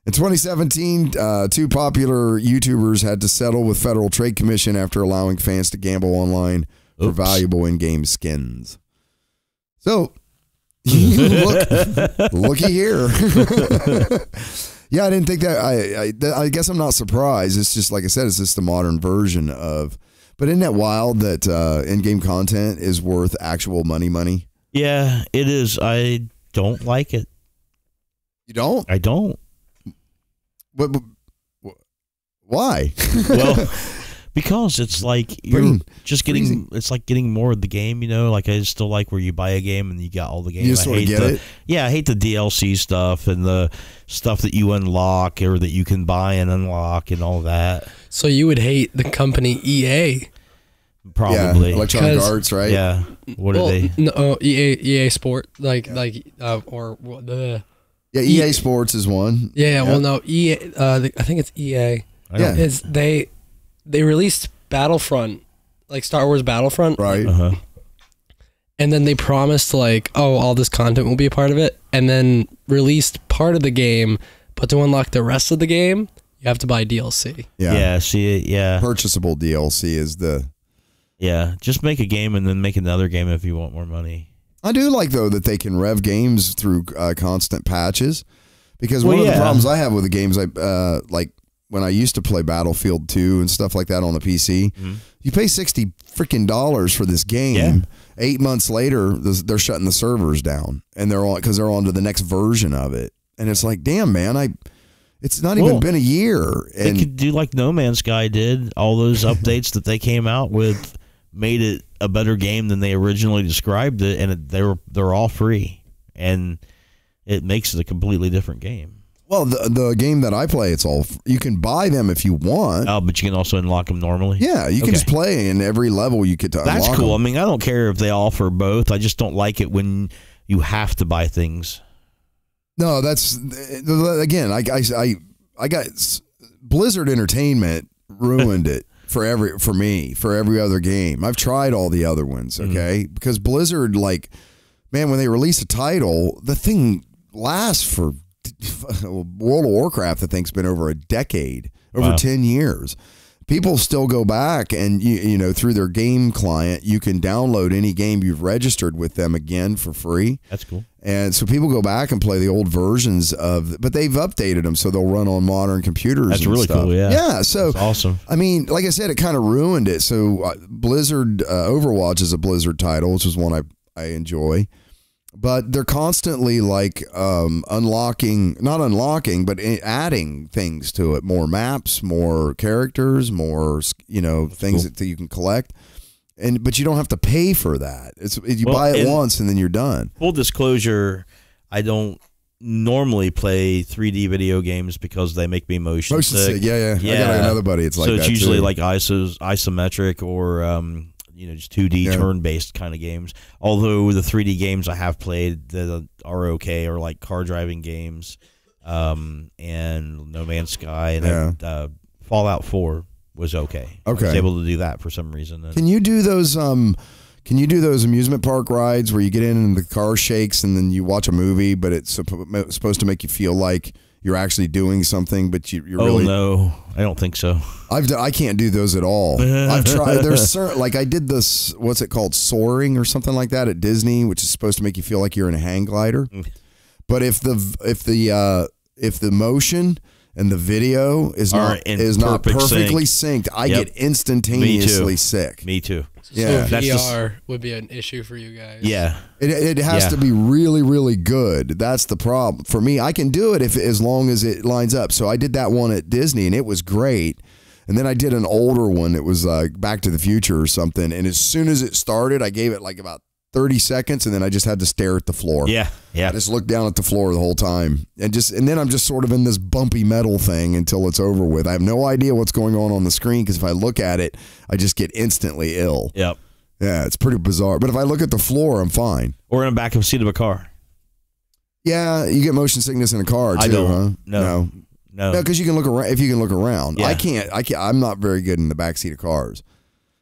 In 2017, two popular YouTubers had to settle with Federal Trade Commission after allowing fans to gamble online for valuable in-game skins. So, looky here. Yeah, I didn't think that. I guess I'm not surprised. It's just, like I said, it's just the modern version of. But isn't that wild that in-game content is worth actual money? Yeah, it is. I don't like it. You don't? I don't. Why? Well, because it's like you're just getting. It's like getting more of the game. Like I still like where you buy a game and you got all the games. You just sort of get it. Yeah, I hate the DLC stuff and the stuff that you unlock or that you can buy and unlock and all that. So you would hate the company EA? Probably. Yeah, Electronic Arts, right? Yeah. What are they? No, EA Sport, or the. Yeah, EA Sports is one. Yeah. Well, no, EA. I think it's EA. Is they released Battlefront, like Star Wars Battlefront, right? And then they promised all this content will be a part of it, and then released part of the game, but to unlock the rest of the game, you have to buy DLC. Yeah. See it. Yeah. Purchasable DLC is the. Yeah. Just make a game and then make another game if you want more money. I do like, though, that they can rev games through constant patches, because one of the problems I have with the games, like when I used to play Battlefield 2 and stuff like that on the PC, you pay $60 freaking for this game. Yeah. 8 months later, they're shutting the servers down, and they're on to the next version of it, and it's like, damn, man, it's not even been a year. And they could do like No Man's Sky did. All those updates that they came out with made it a better game than they originally described it, and they're all free, and it makes it a completely different game. Well, the game that I play, you can buy them if you want. Oh, but you can also unlock them normally? Yeah, you can just play in every level you get to unlock them. That's cool. I mean, I don't care if they offer both. I just don't like it when you have to buy things. No, that's, again, I got Blizzard Entertainment ruined it. For every other game. I've tried all the other ones, okay? Because Blizzard, man, when they release a title, the thing lasts for World of Warcraft, I think's been over a decade, over 10 years. People still go back and, through their game client, you can download any game you've registered with them again for free. That's cool. And so people go back and play the old versions but they've updated them so they'll run on modern computers. That's and really stuff. cool, yeah. Yeah, so that's awesome. I mean, like I said, it kind of ruined it. So Blizzard, Overwatch is a Blizzard title, which is one I enjoy. But they're constantly not unlocking, but adding things to it. More maps, more characters, more, things that you can collect. But you don't have to pay for that. You buy it once and then you're done. Full disclosure, I don't normally play 3D video games because they make me motion sick. Yeah. I got another buddy. It's like so that it's usually too. like isometric or just 2D turn-based kind of games. Although the 3D games I have played that are okay are like car driving games, and No Man's Sky and Fallout 4 was okay. I was able to do that for some reason. Can you do those? Can you do those amusement park rides where you get in and the car shakes and then you watch a movie, but it's supposed to make you feel like you're actually doing something, but you're really... Oh, no. I don't think so. I can't do those at all. I've tried. There's certain, like I did this, what's it called? Soaring or something like that at Disney, which is supposed to make you feel like you're in a hang glider. But if the motion and the video is not perfectly synced, I get instantaneously sick. Me too. Yeah, so VR would be an issue for you guys. Yeah, it has to be really, really good. That's the problem for me. I can do it as long as it lines up. So I did that one at Disney, and it was great. And then I did an older one. It was Back to the Future or something. And as soon as it started, I gave it like about 30 seconds, and then I just had to stare at the floor. Yeah. I just looked down at the floor the whole time, and then I'm just sort of in this bumpy metal thing until it's over with. I have no idea what's going on the screen because if I look at it, I just get instantly ill. Yep. Yeah, it's pretty bizarre. But if I look at the floor, I'm fine. Or in the back of the seat of a car. Yeah, you get motion sickness in a car too, I don't. huh? No, because you can look around. If you can look around, yeah. I can't. I'm not very good in the back seat of cars.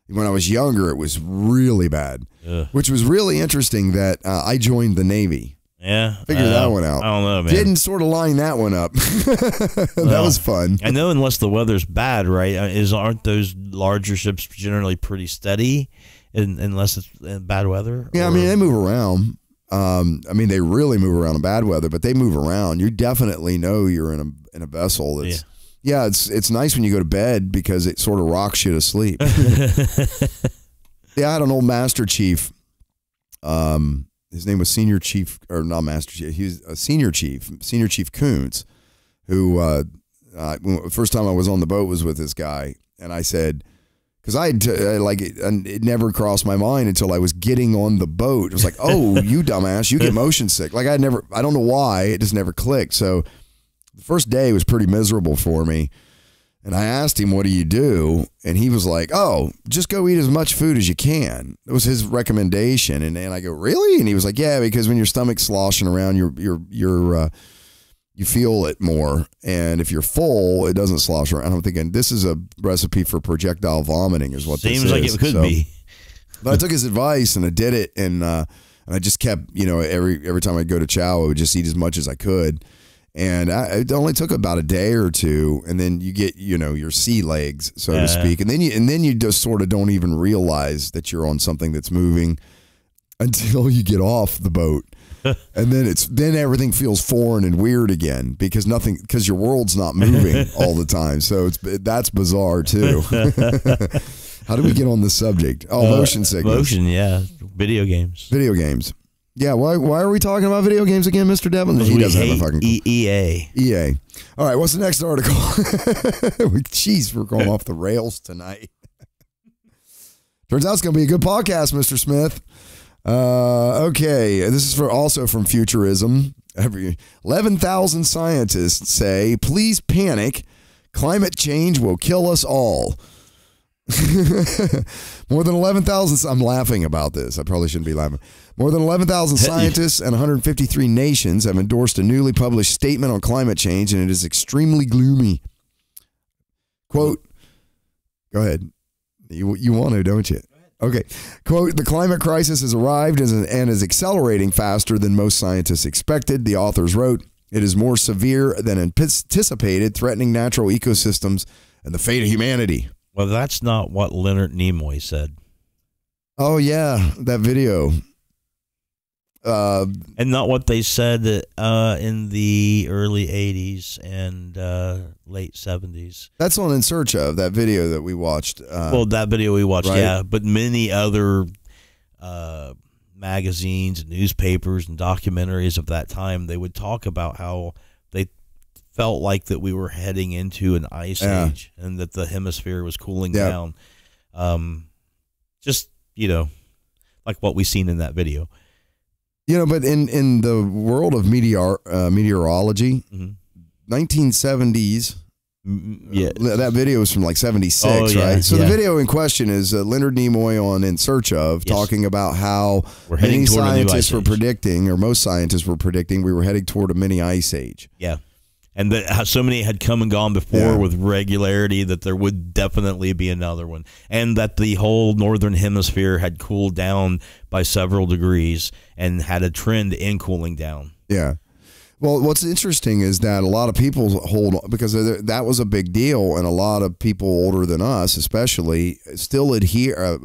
When I was younger, it was really bad, which was really interesting that I joined the Navy. Yeah. Figured that one out. I don't know, man. Didn't sort of line that one up. That was fun. I know unless the weather's bad, right? Aren't those larger ships generally pretty steady unless it's bad weather? Yeah, I mean, they move around. They really move around in bad weather, but they move around. You definitely know you're in a vessel that's... Yeah, it's nice when you go to bed because it sort of rocks you to sleep. Yeah, I had an old Master Chief. His name was Senior Chief, or not Master Chief. He was a Senior Chief Koontz, who first time I was on the boat was with this guy, and I said, because it never crossed my mind until I was getting on the boat. It was like, oh, you dumbass, you get motion sick. Like I don't know why, it just never clicked. So the first day was pretty miserable for me. And I asked him, what do you do? And he was like, oh, just go eat as much food as you can. That was his recommendation. And I go, really? And he was like, yeah, because when your stomach's sloshing around, you feel it more. And if you're full, it doesn't slosh around. I'm thinking this is a recipe for projectile vomiting is what this is. Seems like it could be. But I took his advice and I did it. And I just kept, every time I'd go to chow, I would just eat as much as I could. And it only took about a day or two, and then you get, your sea legs, so to speak, and then you just sort of don't even realize that you're on something that's moving until you get off the boat, and then everything feels foreign and weird again because your world's not moving all the time. So that's bizarre too. How did we get on this subject? Oh, motion sickness. Motion, yeah. Video games. Yeah, why are we talking about video games again, Mr. Devlin? He doesn't have a fucking EA. All right, what's the next article? Jeez, we're going off the rails tonight. Turns out it's going to be a good podcast, Mr. Smith. Okay, this is also from Futurism. 11,000 scientists say, please panic. Climate change will kill us all. More than 11,000. I'm laughing about this. I probably shouldn't be laughing. More than 11,000 scientists and 153 nations have endorsed a newly published statement on climate change, and it is extremely gloomy. Quote, go ahead. You want to, don't you? Okay. Quote, the climate crisis has arrived and is accelerating faster than most scientists expected. The authors wrote, it is more severe than anticipated, threatening natural ecosystems and the fate of humanity. Well, that's not what Leonard Nimoy said. Oh, yeah, that video. And not what they said in the early 80s and late 70s. That's on In Search Of, that video that we watched. Well, that video we watched, right? Yeah. But many other magazines and newspapers and documentaries of that time, they would talk about how they felt like that we were heading into an ice age and that the hemisphere was cooling down. Just, like what we seen in that video. But in the world of meteorology, 1970s, that video was from like 76, right? So the video in question is Leonard Nimoy on In Search Of, talking about how many scientists were predicting, or most scientists were predicting, we were heading toward a mini ice age. Yeah. And that so many had come and gone before with regularity that there would definitely be another one. And that the whole northern hemisphere had cooled down by several degrees and had a trend in cooling down. Yeah. Well, what's interesting is that a lot of people hold on, because that was a big deal, and a lot of people older than us especially still adhere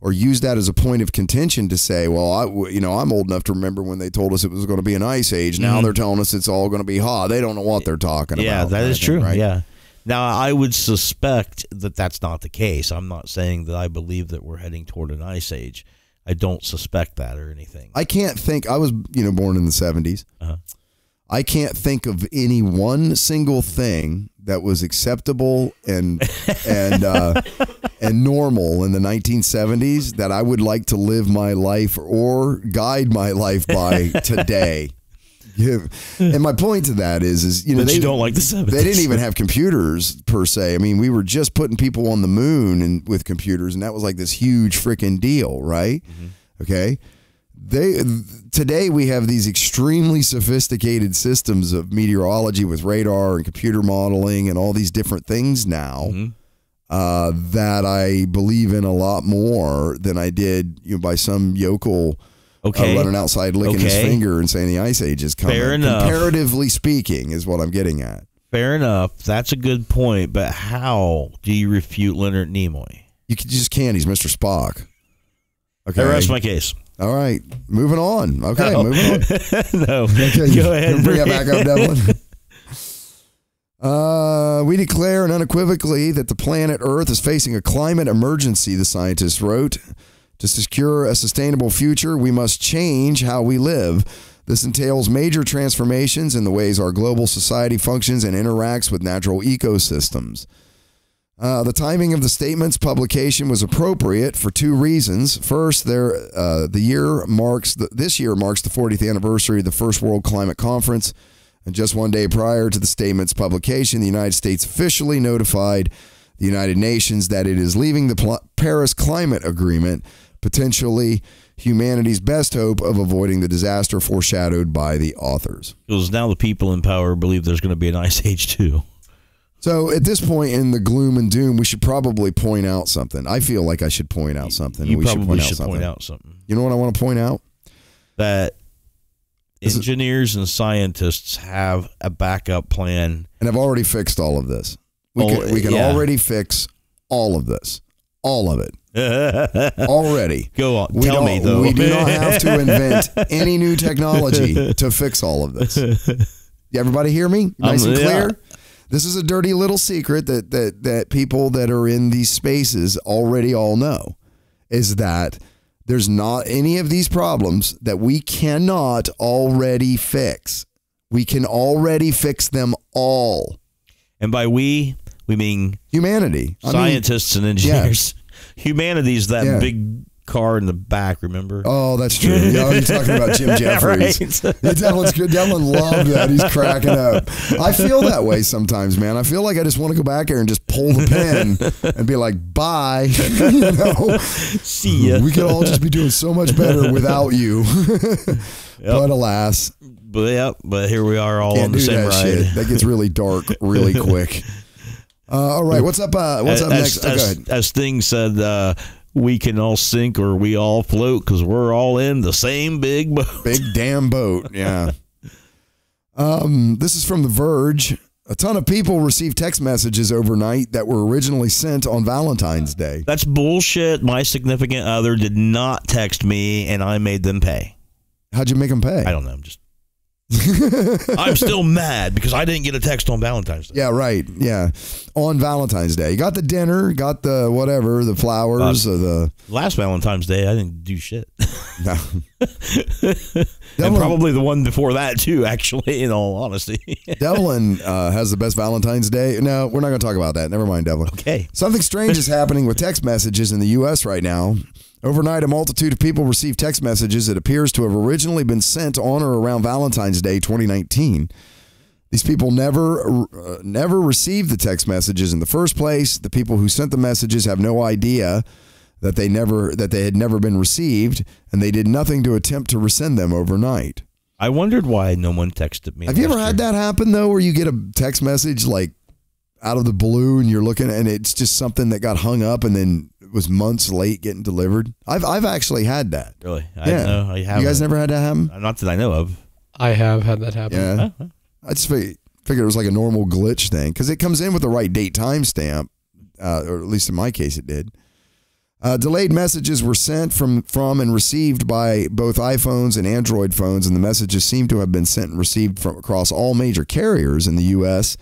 or use that as a point of contention to say, well, I'm old enough to remember when they told us it was going to be an ice age. Now they're telling us it's all going to be hot. They don't know what they're talking about. Yeah, that is true. Right? Yeah. Now, I would suspect that that's not the case. I'm not saying that I believe that we're heading toward an ice age. I don't suspect that or anything. I can't think. I was, born in the 70s. I can't think of any one single thing that was acceptable and normal in the 1970s that I would like to live my life or guide my life by today. And my point to that is that they don't like the 70s. They didn't even have computers per se. I mean, we were just putting people on the moon and with computers, and that was like this huge freaking deal, right? Okay. Today we have these extremely sophisticated systems of meteorology with radar and computer modeling and all these different things now that I believe in a lot more than I did by some yokel running outside licking his finger and saying the ice age is coming. Fair enough. Comparatively speaking is what I'm getting at. Fair enough. That's a good point, but how do you refute Leonard Nimoy? You just can't. He's Mr. Spock. Okay. I rest my case. All right, moving on. Okay, moving on. No, okay, go ahead. Bring it back up, Devlin. We declare and unequivocally that the planet Earth is facing a climate emergency, the scientists wrote. To secure a sustainable future, we must change how we live. This entails major transformations in the ways our global society functions and interacts with natural ecosystems. The timing of the statement's publication was appropriate for two reasons. First, this year marks the 40th anniversary of the First World Climate Conference, and just one day prior to the statement's publication, the United States officially notified the United Nations that it is leaving the Paris Climate Agreement, potentially humanity's best hope of avoiding the disaster foreshadowed by the authors. Because now the people in power believe there's going to be an ice age too. So at this point in the gloom and doom, we should probably point out something. I feel like I should point out something. You probably should point out something. You know what I want to point out? That engineers and scientists have a backup plan. And have already fixed all of this. We can already fix all of this. All of it. Already. Go on. Tell me, though. We do not have to invent any new technology to fix all of this. Everybody hear me? Nice and clear? Yeah. This is a dirty little secret that people that are in these spaces already all know, is that there's not any of these problems that we cannot already fix. We can already fix them all. And by we mean humanity. Scientists and engineers. Yeah. Humanity's that big car in the back, remember? Oh, that's true. Yeah, you're talking about Jim Jeffries. Right. Devlin loved that. He's cracking up. I feel that way sometimes, man. I feel like I just want to go back there and just pull the pin and be like, bye. See ya. We could all just be doing so much better without you. But alas. But here we are all on the same ride. Shit. That gets really dark really quick. All right, what's up next? Go ahead. As Sting said, we can all sink or we all float because we're all in the same big boat. Big damn boat, yeah. This is from The Verge. A ton of people received text messages overnight that were originally sent on Valentine's Day. That's bullshit. My significant other did not text me, and I made them pay. How'd you make them pay? I don't know. I'm still mad because I didn't get a text on Valentine's Day. Yeah, right. Yeah. On Valentine's Day. You got the dinner, got the whatever, the flowers. Last Valentine's Day, I didn't do shit. No. And probably the one before that, too, actually, in all honesty. Devlin has the best Valentine's Day. No, we're not going to talk about that. Never mind, Devlin. Okay. Something strange is happening with text messages in the U.S. right now. Overnight, a multitude of people received text messages that appears to have originally been sent on or around Valentine's Day 2019. These people never received the text messages in the first place. The people who sent the messages have no idea that they had never been received, and they did nothing to attempt to resend them overnight. I wondered why no one texted me. Have you ever had that happen though, where you get a text message like out of the blue and you're looking and it's just something that got hung up and then it was months late getting delivered? I've actually had that. Really? Yeah. No, I haven't. You guys never had that happen? Not that I know of. I have had that happen. Yeah. Huh? I just figured it was like a normal glitch thing because it comes in with the right date timestamp, or at least in my case it did. Delayed messages were sent from and received by both iPhones and Android phones, and the messages seem to have been sent and received from across all major carriers in the U.S.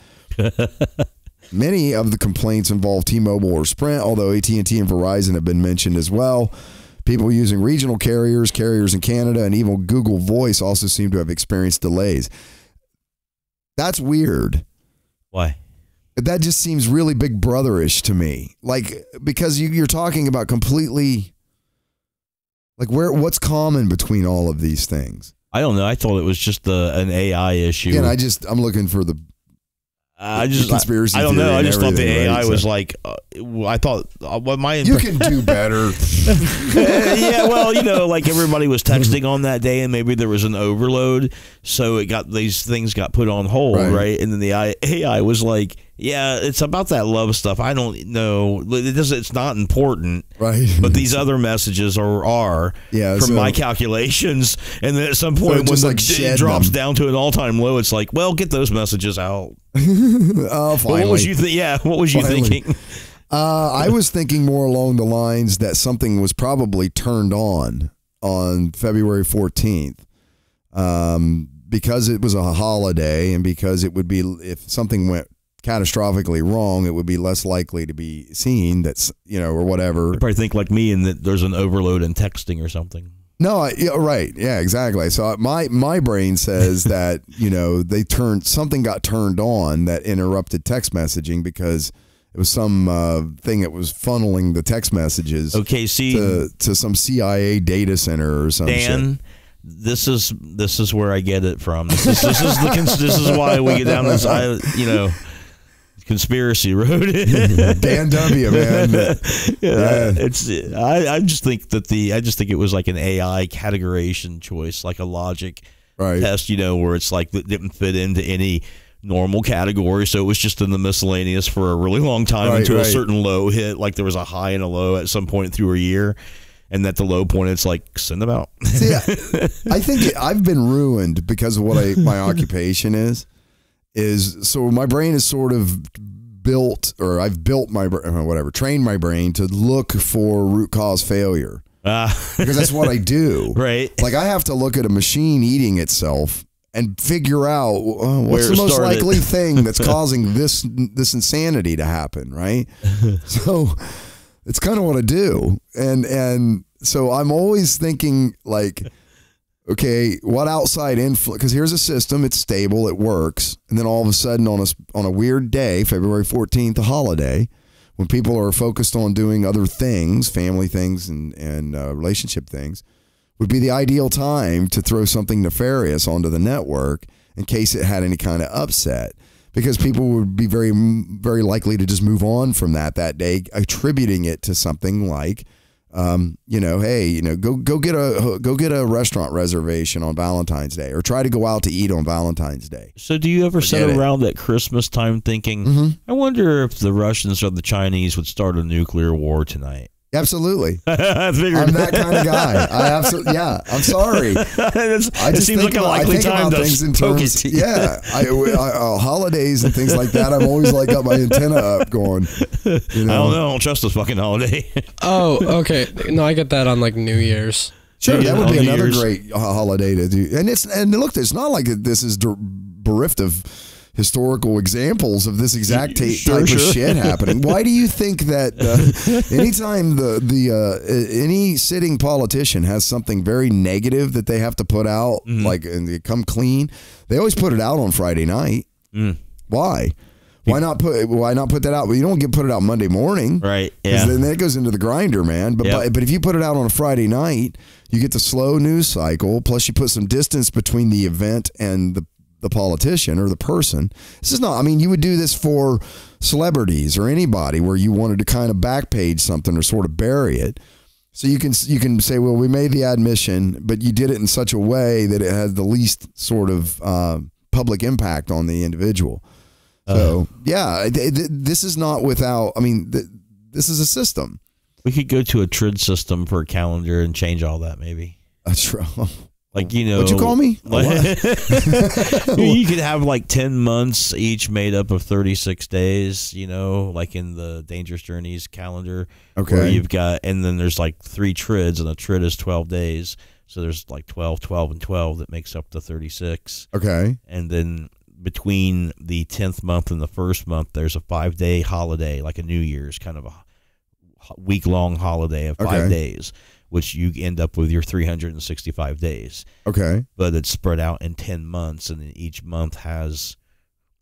Many of the complaints involve T-Mobile or Sprint, although AT&T and Verizon have been mentioned as well. People using regional carriers in Canada, and even Google Voice also seem to have experienced delays. That's weird. Why? That just seems really Big Brother-ish to me. Like, because you're talking about completely, like, what's common between all of these things? I don't know. I thought it was just an AI issue. Again, I'm looking for the conspiracy I don't theory know. I and just thought the everything, AI right? was like, I thought what my You can do better. yeah, well, like everybody was texting on that day, and maybe there was an overload, so these things got put on hold, right? And then the AI was like, yeah, it's about that love stuff. I don't know. It's not important, right? But these other messages are from my calculations. And then at some point, when it drops down to an all-time low, it's like, well, get those messages out. Oh, finally. What was you what was you thinking? I was thinking more along the lines that something was probably turned on February 14th. Because it was a holiday, and because it would be, if something went catastrophically wrong, it would be less likely to be seen, that's, or whatever. You probably think like me, and that there's an overload in texting or something. No, right. Yeah, exactly. So my brain says that, something got turned on that interrupted text messaging because it was some thing that was funneling the text messages to some CIA data center or something. Dan, shit. This is where I get it from. This is why we get down this conspiracy road. Dan W, man. I just think it was like an AI categorization choice, like a logic test, where it's like that didn't fit into any normal category, so it was just in the miscellaneous for a really long time until a certain low hit, like there was a high and a low at some point through a year. And at the low point, it's like, send them out. See, I think I've been ruined because of what my occupation is so my brain is sort of built, or I've built trained my brain to look for root cause failure. Because that's what I do. Right. Like, I have to look at a machine eating itself and figure out what's the most likely thing that's causing this insanity to happen, right? So it's kind of what I do. And so I'm always thinking, like, okay, what outside influence? Because here's a system, it's stable, it works. And then all of a sudden on a weird day, February 14th, a holiday, when people are focused on doing other things, family things and relationship things, would be the ideal time to throw something nefarious onto the network in case it had any kind of upset. Because people would be very, very likely to just move on from that day, attributing it to something like, hey, go get a restaurant reservation on Valentine's Day, or try to go out to eat on Valentine's Day. So do you ever sit around at Christmas time thinking, I wonder if the Russians or the Chinese would start a nuclear war tonight? Absolutely. I'm that kind of guy. I absolutely, yeah. I'm sorry. It seems like a likely time to poke it. Yeah. Holidays and things like that, I'm always like got my antenna up going. I don't know. I don't trust this fucking holiday. Oh, okay. No, I get that on like New Year's. Sure, that would be another great holiday to do. And look, it's not like this is bereft of historical examples of this exact type of shit happening. Why do you think that anytime any sitting politician has something very negative that they have to put out, like, and they come clean, they always put it out on Friday night? Why? Why not put that out? Well, you don't put it out Monday morning, right? Yeah. Then that goes into the grinder, man. But if you put it out on a Friday night, you get the slow news cycle. Plus, you put some distance between the event and the politician or the person. This is not, I mean, you would do this for celebrities or anybody where you wanted to kind of backpage something or sort of bury it. So you can say, well, we made the admission, but you did it in such a way that it has the least sort of public impact on the individual. So this is not without. I mean, this is a system. We could go to a TRID system for a calendar and change all that, maybe. That's true. Like, you know, what'd you call me? You could have like 10 months each made up of 36 days, you know, like in the Dangerous Journeys calendar. Okay. Where you've got, and then there's like 3 trids, and a trid is 12 days. So there's like 12, 12, and 12 that makes up the 36. Okay. And then between the 10th month and the first month, there's a 5-day holiday, like a New Year's, kind of a week-long holiday of 5 days, which you end up with your 365 days. Okay. But it's spread out in 10 months, and each month has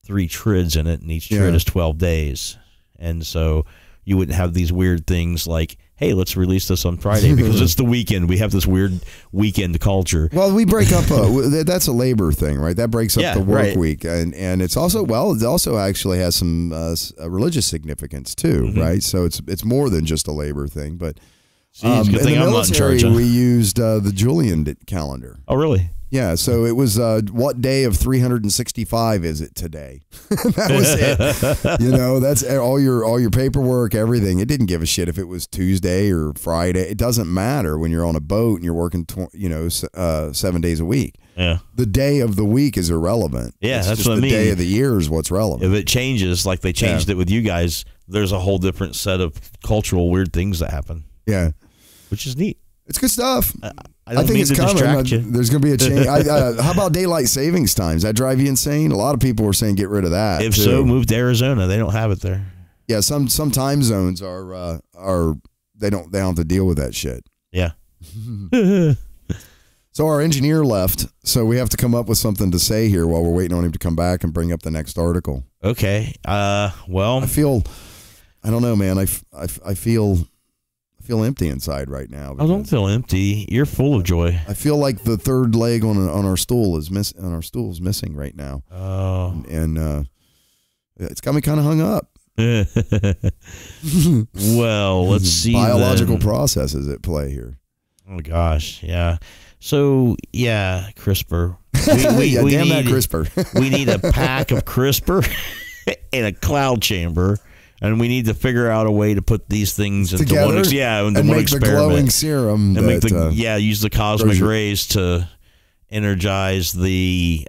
3 trids in it, and each trid is 12 days. And so you wouldn't have these weird things like, hey, let's release this on Friday because it's the weekend. We have this weird weekend culture. Well, we break up, that's a labor thing, right? That breaks up the work week. And it's also, it also actually has some religious significance too, right? So it's more than just a labor thing. But good in thing the I'm not in military, charge. we used the Julian calendar. Oh, really? Yeah, so it was what day of 365 is it today? That was it. You know, that's all your paperwork, everything. It didn't give a shit if it was Tuesday or Friday. It doesn't matter when you're on a boat and you're working 7 days a week. Yeah. The day of the week is irrelevant. Yeah, it's that's just what I mean. The day of the year is what's relevant. If it changes, like they changed it with you guys, there's a whole different set of cultural weird things that happen. Yeah. Which is neat. It's good stuff. I think it's coming. There's going to be a change. How about daylight savings times? That drive you insane? A lot of people are saying get rid of that. If so, move to Arizona. They don't have it there. Yeah, some time zones are they don't have to deal with that shit. Yeah. So our engineer left, so we have to come up with something to say here while we're waiting on him to come back and bring up the next article. Okay. Well, I don't know, man. I feel empty inside right now. I don't feel empty. You're full of joy. I feel like the third leg on our stool is missing right now. Oh, and it's got me kind of hung up. Well, let's see. Biological processes at play here. Oh gosh, yeah. So yeah, CRISPR. We damn need that CRISPR. We need a pack of CRISPR in a cloud chamber. And we need to figure out a way to put these things into together, one, into and one make experiment. The glowing serum. And use the cosmic rays to energize the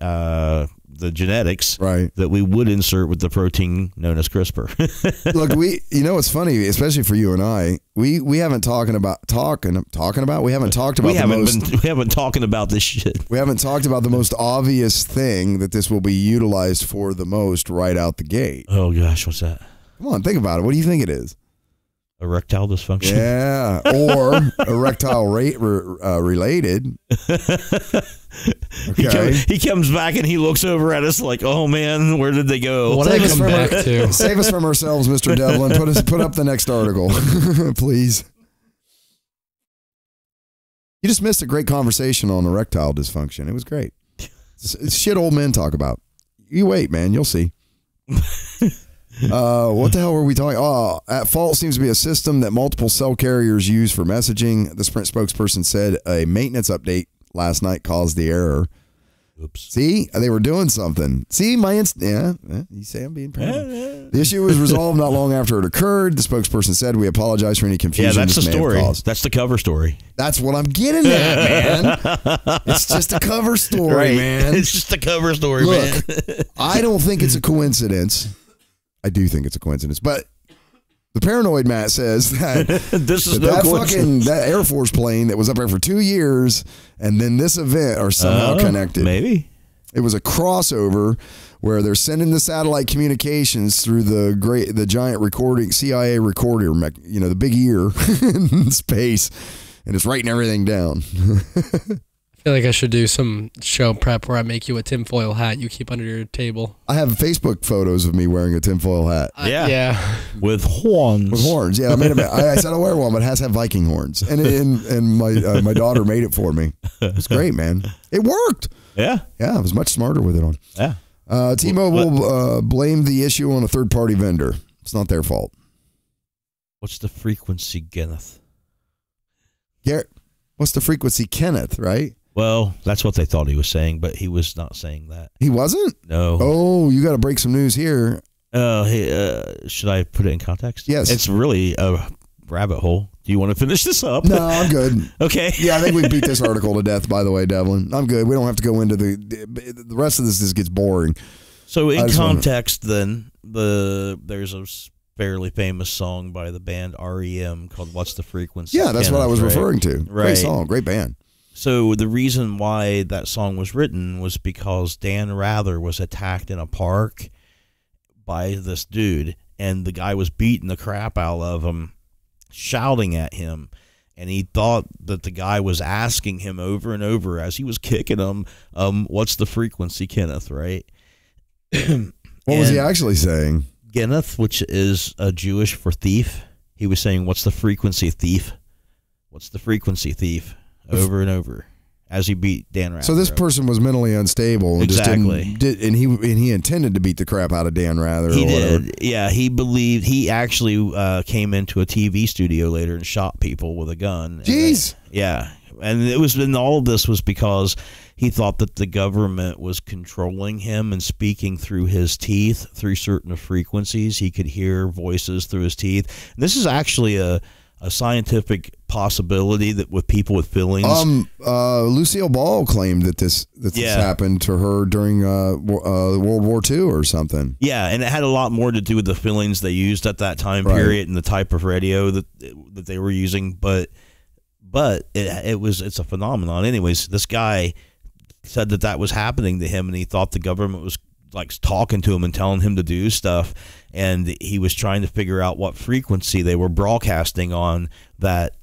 genetics that we would insert with the protein known as CRISPR. Look, what's funny, especially for you and I, we haven't talked about we haven't talked about we haven't talking about this shit. We haven't talked about the most obvious thing that this will be utilized for the most right out the gate. Oh gosh, what's that? Come on, think about it. What do you think it is? Erectile dysfunction. Yeah, or erectile related. Okay. He comes back and he looks over at us like, "Oh man, where did they go?" What did I come back to? Save us from ourselves, Mr. Devlin. Put up the next article, please. You just missed a great conversation on erectile dysfunction. It was great. It's shit old men talk about. You wait, man. You'll see. What the hell were we talking? Oh, at fault seems to be a system that multiple cell carriers use for messaging. The Sprint spokesperson said a maintenance update last night caused the error. Oops. See, they were doing something. See, you say I'm being proud. The issue was resolved not long after it occurred. The spokesperson said, "We apologize for any confusion." Yeah, that's the story. That's the cover story. That's what I'm getting at, man. It's just a cover story, man. It's just a cover story, man. I don't think it's a coincidence. I do think it's a coincidence, but the paranoid Matt says that that Air Force plane that was up there for 2 years and then this event are somehow connected. Maybe it was a crossover where they're sending the satellite communications through the giant recording CIA recorder, the big ear in space, and it's writing everything down. I feel like I should do some show prep where I make you a tinfoil hat you keep under your table. I have Facebook photos of me wearing a tinfoil hat. Yeah. With horns. With horns, yeah. I said I'll wear one, but it has to have Viking horns. And my daughter made it for me. It's great, man. It worked. Yeah. Yeah, I was much smarter with it on. Yeah. T-Mobile blamed the issue on a third-party vendor. It's not their fault. What's the frequency, Kenneth? Garrett, what's the frequency, Kenneth? Right? Well, that's what they thought he was saying, but he was not saying that. He wasn't? No. Oh, you got to break some news here. Should I put it in context? Yes. It's really a rabbit hole. Do you want to finish this up? No, I'm good. Okay. Yeah, I think we beat this article to death, by the way, Devlin. I'm good. We don't have to go into the rest of this. This gets boring. So in context, then, there's a fairly famous song by the band REM called What's the Frequency? Yeah, that's what I was referring to. Right. Great song, great band. So the reason why that song was written was because Dan Rather was attacked in a park by this dude, and the guy was beating the crap out of him, shouting at him, and he thought that the guy was asking him over and over as he was kicking him, what's the frequency, Kenneth, right? What was he actually saying? Kenneth, which is Jewish for thief. He was saying, what's the frequency, thief? What's the frequency, thief? Over and over as he beat Dan Rather. So this person was mentally unstable. And exactly. And he intended to beat the crap out of Dan Rather. He or whatever. did. Yeah, he actually came into a TV studio later and shot people with a gun. Jeez. And all of this was because he thought that the government was controlling him and speaking through his teeth through certain frequencies. He could hear voices through his teeth. And this is actually a scientific possibility that with people with feelings. Lucille Ball claimed that this happened to her during World War II or something. Yeah, and it had a lot more to do with the feelings they used at that time period and the type of radio that they were using. But it's a phenomenon. Anyways, this guy said that was happening to him, and he thought the government was like talking to him and telling him to do stuff, and he was trying to figure out what frequency they were broadcasting on that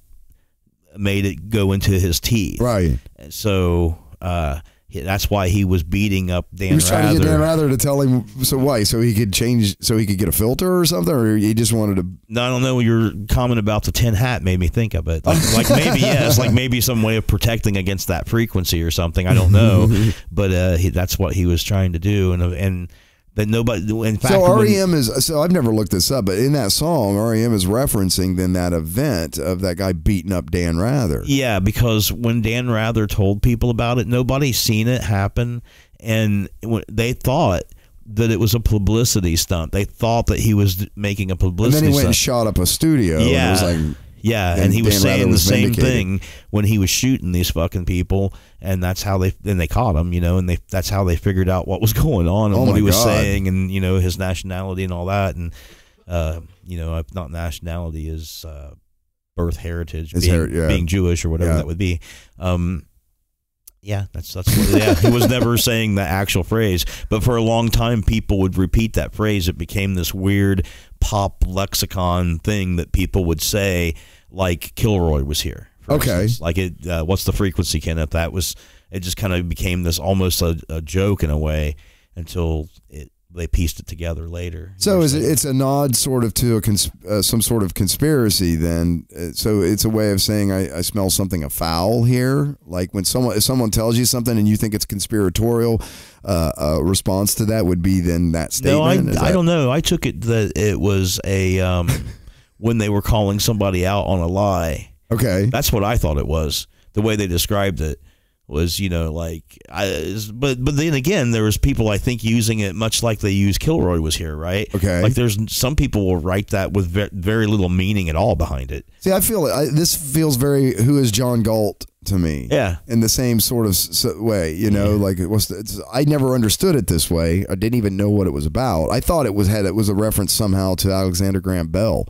made it go into his teeth. Right. So that's why he was beating up Dan Rather. He was trying to get Dan Rather to tell him, so why? So he could change, so he could get a filter or something, or he just wanted to... No, I don't know. Your comment about the tin hat made me think of it. Like maybe, yes, like maybe some way of protecting against that frequency or something. I don't know. But that's what he was trying to do. And that nobody, in fact... So REM so I've never looked this up, but in that song, REM is referencing then that event of that guy beating up Dan Rather. Yeah, because when Dan Rather told people about it, nobody's seen it happen, and they thought that it was a publicity stunt. They thought that he was making a publicity stunt. And then he went and shot up a studio. Yeah. And it was like... Yeah, and he was saying the same thing when he was shooting these fucking people, and that's how they caught him, and that's how they figured out what was going on and what he was saying, and his nationality and all that, and if not nationality, is birth heritage, being Jewish or whatever that would be. Yeah, that's what. Yeah, he was never saying the actual phrase, but for a long time, people would repeat that phrase. It became this weird pop lexicon thing that people would say, like Kilroy was here. Okay, instance. Like it. What's the frequency, Kenneth? It just kind of became this almost a joke in a way until they pieced it together later. So it's a nod sort of to some sort of conspiracy then. So it's a way of saying I smell something afoul here. Like if someone tells you something and you think it's conspiratorial, a response to that would be then that statement. No, I don't know. I took it that it was a when they were calling somebody out on a lie. Okay. That's what I thought it was. The way they described it was, but then again, there was people, I think, using it much like they use Kilroy was here, right? Okay. Like there's some people will write that with very little meaning at all behind it. See, I feel this feels very Who is John Galt to me. Yeah. In the same sort of way, like I never understood it this way. I didn't even know what it was about. I thought it was a reference somehow to Alexander Graham Bell.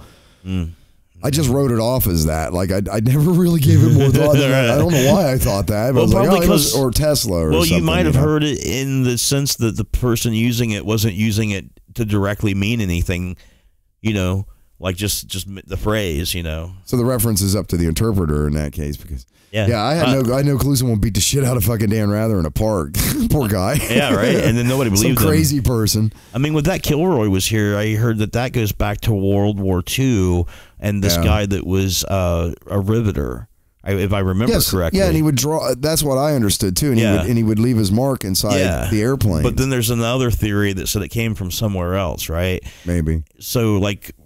I just wrote it off as that. Like I never really gave it more thought. I don't know why I thought that. But I was like, or Tesla or something. Well, you might have heard it in the sense that the person using it wasn't using it to directly mean anything, like just the phrase, So the reference is up to the interpreter in that case because I had no clue someone beat the shit out of fucking Dan Rather in a park. Poor guy. Yeah, right. And then nobody believed Some crazy person. I mean, with that Kilroy was here, I heard that goes back to World War II and this guy that was a riveter, if I remember correctly. Yeah, and he would draw. That's what I understood too. And he would leave his mark inside the airplane. But then there's another theory that said it came from somewhere else, right? Maybe. So like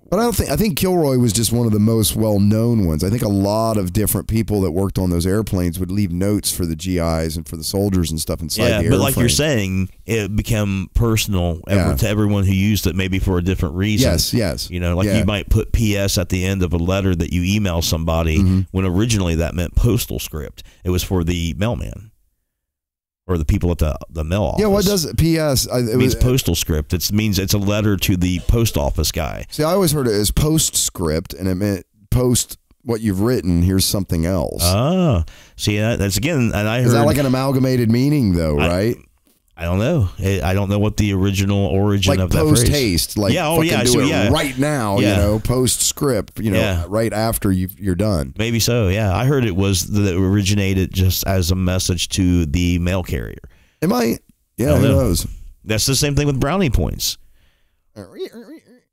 But I think Kilroy was just one of the most well-known ones. I think a lot of different people that worked on those airplanes would leave notes for the GIs and for the soldiers and stuff inside the airframe. But like you're saying, it became personal to everyone who used it, maybe for a different reason. Yes. You know, like you might put PS at the end of a letter that you email somebody when originally that meant postal script. It was for the mailman. Or the people at the mail office. Yeah, what does it? P.S. It means postal script. It means it's a letter to the post office guy. See, I always heard it as postscript, and it meant post what you've written. Here's something else. Ah, see, that's again, and I heard. Is that like an amalgamated meaning, though? Right? I don't know. I don't know what the original origin of that phrase. Like post haste, like right now. Yeah. You know, postscript. You know, right after you're done. Maybe so. Yeah, I heard it was that it originated just as a message to the mail carrier. It might. Yeah, who knows? That's the same thing with brownie points.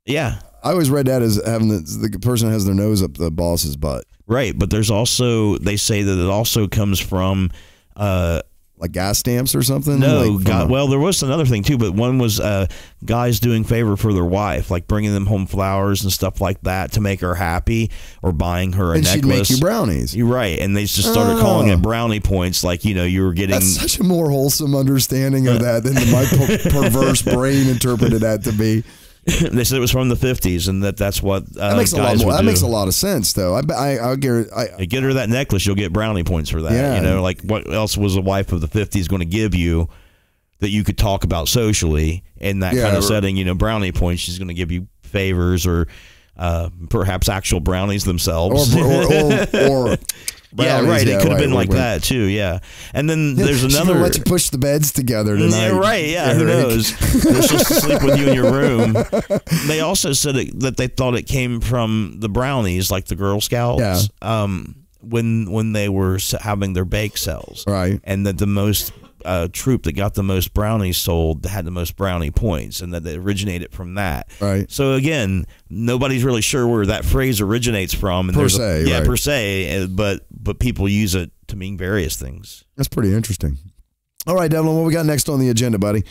Yeah, I always read that as having the person has their nose up the boss's butt. Right, but there's also, they say that it also comes from like gas stamps or something? No, well, there was another thing too, but one was guys doing favor for their wife, like bringing them home flowers and stuff like that to make her happy, or buying her a necklace. And she'd make you brownies. You're right, and they just started calling it brownie points, like, you know, you were getting... That's such a more wholesome understanding of that than my perverse brain interpreted that to be. They said it was from the 50s, and that's what that makes guys would do. That makes a lot of sense, though. I get her that necklace, you'll get brownie points for that. Yeah. You know, like what else was a wife of the 50s going to give you that you could talk about socially in that kind of setting? You know, brownie points. She's going to give you favors or perhaps actual brownies themselves, or yeah, right. It could have been like that too. Yeah, and then there's another. Let you push the beds together tonight. Yeah, right. Yeah, who knows? They're supposed to sleep with you in your room. They also said that they thought it came from the brownies, like the Girl Scouts. Yeah. When they were having their bake sales, right? And that the most troop that got the most brownies sold had the most brownie points, and that they originated from that. Right. So again, nobody's really sure where that phrase originates from. And per se, but people use it to mean various things. That's pretty interesting. All right, Devlin, what we got next on the agenda, buddy?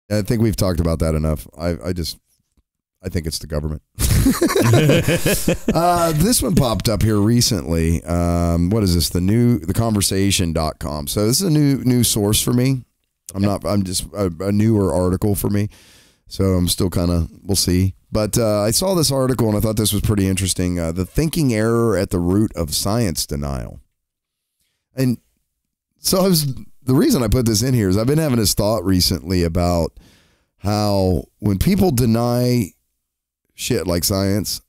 I think we've talked about that enough. I think it's the government. This one popped up here recently. What is this? Theconversation.com. So this is a new source for me. I'm just a newer article for me. So I'm still kind of, we'll see. But I saw this article and I thought this was pretty interesting. The thinking error at the root of science denial. And so the reason I put this in here is I've been having this thought recently about how when people deny shit like science,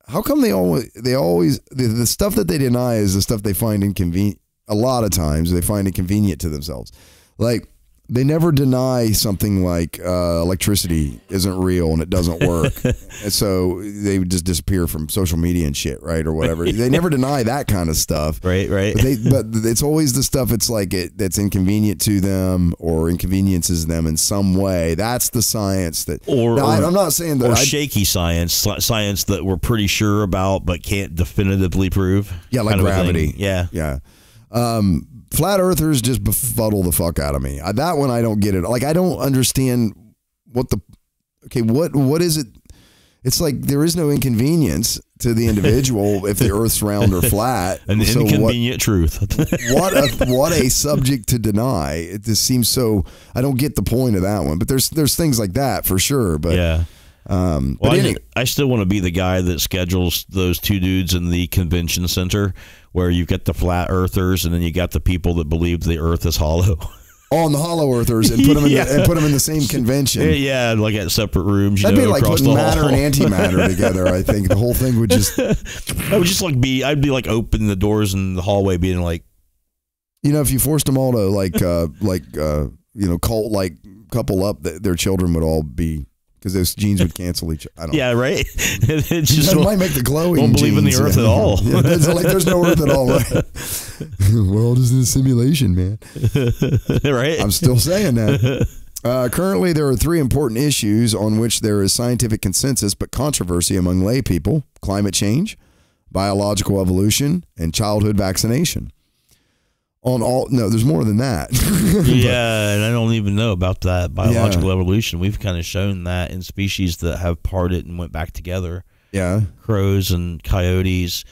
how come they always the stuff that they deny is the stuff they find inconvenient. A lot of times they find inconvenient to themselves. Like they never deny something like electricity isn't real and it doesn't work. And so they would just disappear from social media and shit, right? Or whatever. They never deny that kind of stuff. Right. But it's always the stuff it's like that's inconvenient to them or inconveniences them in some way. That's the science that... I'm not saying that... Or shaky science that we're pretty sure about but can't definitively prove. Yeah, like gravity. Yeah. Flat earthers just befuddle the fuck out of me. That one I don't get it. Like I don't understand what is it? It's like there is no inconvenience to the individual if the earth's round or flat. An inconvenient truth. what a subject to deny. It just seems so, I don't get the point of that one. But there's things like that for sure. But yeah. I still want to be the guy that schedules those two dudes in the convention center where you've got the flat earthers and then you got the people that believe the earth is hollow. On the hollow earthers and put them in the same convention. Yeah, like at separate rooms. That'd be like putting matter and antimatter together. I think the whole thing would just. I'd be like opening the doors in the hallway, being like, if you forced them all to cult like couple up, their children would all be. Because those genes would cancel each other. Yeah, right? It just might make the glowing won't believe in the earth at all. Yeah, it's like there's no earth at all, right? We're all just in a simulation, man. Right? I'm still saying that. Currently, there are 3 important issues on which there is scientific consensus but controversy among lay people: climate change, biological evolution, and childhood vaccination. On all, no, there's more than that. Yeah, and I don't even know about that biological evolution. We've kind of shown that in species that have parted and went back together. Yeah. Crows and coyotes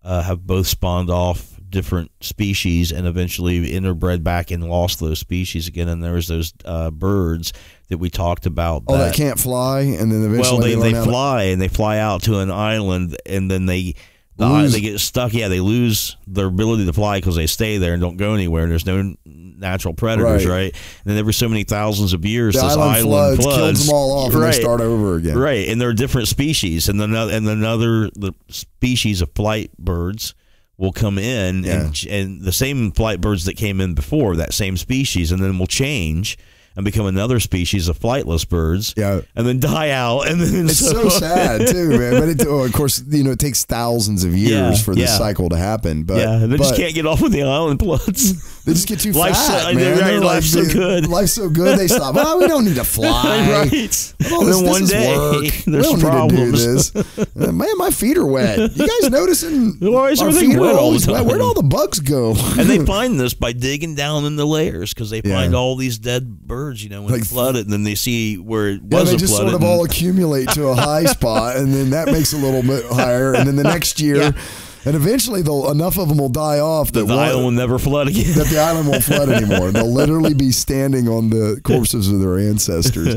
have both spawned off different species and eventually interbred back and lost those species again. And there was those birds that we talked about. Oh, that can't fly, and then eventually they fly, and they fly out to an island, and then they get stuck. Yeah, they lose their ability to fly because they stay there and don't go anywhere. And there's no natural predators, right? And then every so many thousands of years, the this island floods, kills them all off, and they start over again. Right, and they're different species, and the species of flight birds will come in, and the same flight birds that came in before, that same species, and then will change and become another species of flightless birds, and then die out. And then it's so sad too, man. But of course, it takes thousands of years for this cycle to happen. But they just can't get off of the island floods. They just get too fat, man. Life's so good. Life's so good. They stop. Well, we don't need to fly. Right. And then one day, there's problems. Need to do this. Man, my feet are wet. You guys noticing? Why is everything wet all the time? Where'd all the bugs go? And they find this by digging down in the layers because they find all these dead birds, when it flooded, and then they see where it wasn't flooded. They just sort of all accumulate to a high spot, and then that makes a little bit higher, and then the next year... And eventually, enough of them will die off that the island will never flood again. That the island won't flood anymore. They'll literally be standing on the corpses of their ancestors.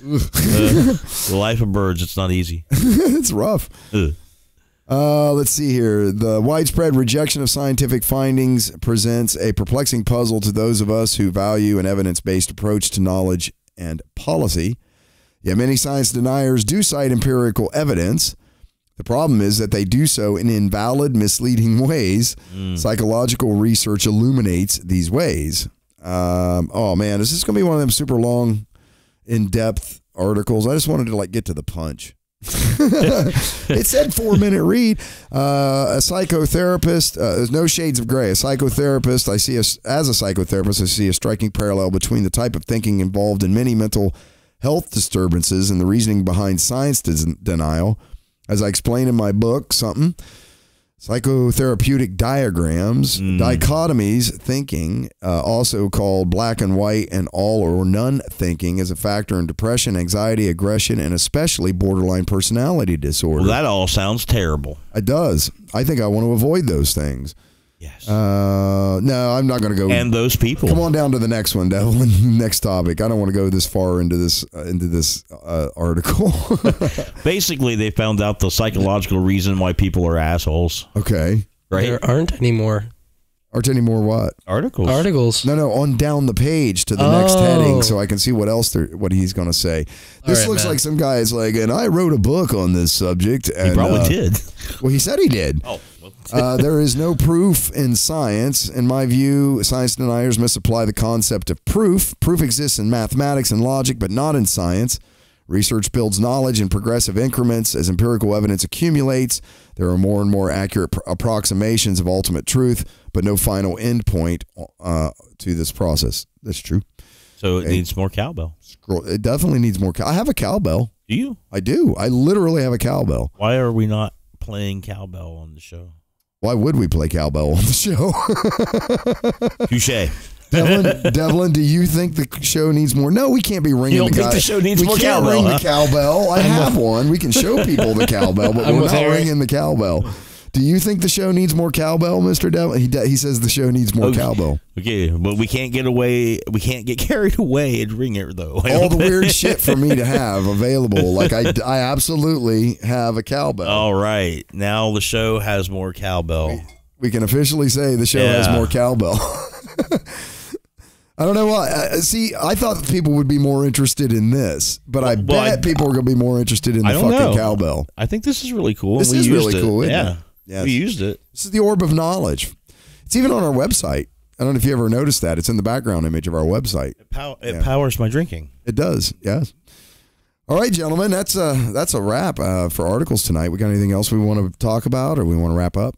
The life of birds, it's not easy. It's rough. Let's see here. The widespread rejection of scientific findings presents a perplexing puzzle to those of us who value an evidence-based approach to knowledge and policy. Yet many science deniers do cite empirical evidence. The problem is that they do so in invalid, misleading ways. Psychological research illuminates these ways. Oh, man, is this going to be one of them super long, in-depth articles? I just wanted to, get to the punch. It said 4-minute read. A psychotherapist, there's no shades of gray. A psychotherapist, as a psychotherapist, I see a striking parallel between the type of thinking involved in many mental health disturbances and the reasoning behind science denial. As I explain in my book, Psychotherapeutic Diagrams, Dichotomies Thinking, also called black and white and all or none thinking, is a factor in depression, anxiety, aggression, and especially borderline personality disorder. Well, that all sounds terrible. It does. I think I want to avoid those things. Yes. No, I'm not going to go. And those people. Come on down to the next one, Devlin. Next topic. I don't want to go this far into this article. Basically, they found out the psychological reason why people are assholes. Okay. Right. There aren't any more. Aren't any more what? Articles. No, on down the page to the next heading so I can see what he's going to say. This looks like some guy is like, and I wrote a book on this subject. And, he probably did. Well, he said he did. Oh. There is no proof in science. In my view, science deniers misapply the concept of proof. Proof exists in mathematics and logic, but not in science. Research builds knowledge in progressive increments. As empirical evidence accumulates, there are more and more accurate approximations of ultimate truth, but no final end point to this process. That's true. So it needs more cowbell. It definitely needs more cowbell. I have a cowbell. Do you? I do. I literally have a cowbell. Why are we not playing cowbell on the show? Why would we play cowbell on the show? Touché. Devlin, do you think the show needs more? No, we can't be ringing. You don't think the show needs more cowbell? We can't ring the cowbell. I have one. We can show people the cowbell, but we're not ringing the cowbell. Do you think the show needs more cowbell, Mr. Devlin? He says the show needs more cowbell. Okay, but we can't get away. We can't get carried away and ring it though. All the weird shit for me to have available. Like I absolutely have a cowbell. All right, now the show has more cowbell. We can officially say the show has more cowbell. I don't know why. See, I thought people would be more interested in this, but I bet people are going to be more interested in the fucking cowbell. I think this is really cool. This is really cool, isn't it? Yes. We used it. This is the orb of knowledge. It's even on our website. I don't know if you ever noticed that. It's in the background image of our website. It powers my drinking. It does, yes. All right, gentlemen, that's a wrap for articles tonight. We got anything else we want to talk about or we want to wrap up?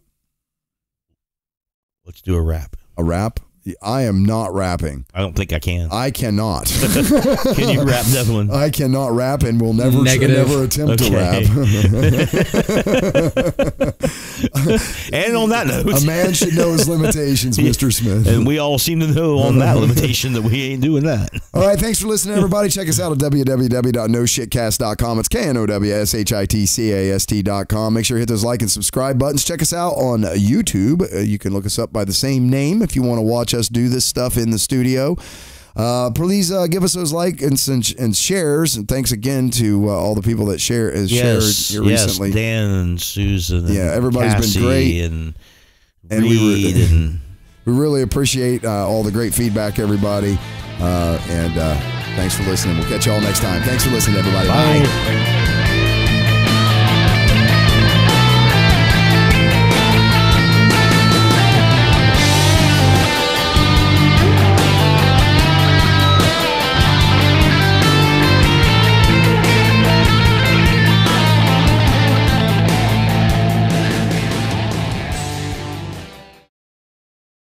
Let's do a wrap. A wrap? I am not rapping. I don't think I can. I cannot. Can you rap, Devlin? I cannot rap and will never attempt to rap. And on that note, a man should know his limitations, Mr. Smith. And we all seem to know on that limitation that we ain't doing that. All right, thanks for listening, everybody. Check us out at www.noshitcast.com. It's KNOWSHITCAST.com. Make sure you hit those like and subscribe buttons. Check us out on YouTube. You can look us up by the same name if you want to watch us do this stuff in the studio. Please give us those likes and shares. And thanks again to all the people that shared here recently. Dan and Susan. And everybody's Cassie been great. And we really appreciate all the great feedback, everybody. And thanks for listening. We'll catch you all next time. Thanks for listening, everybody. Bye.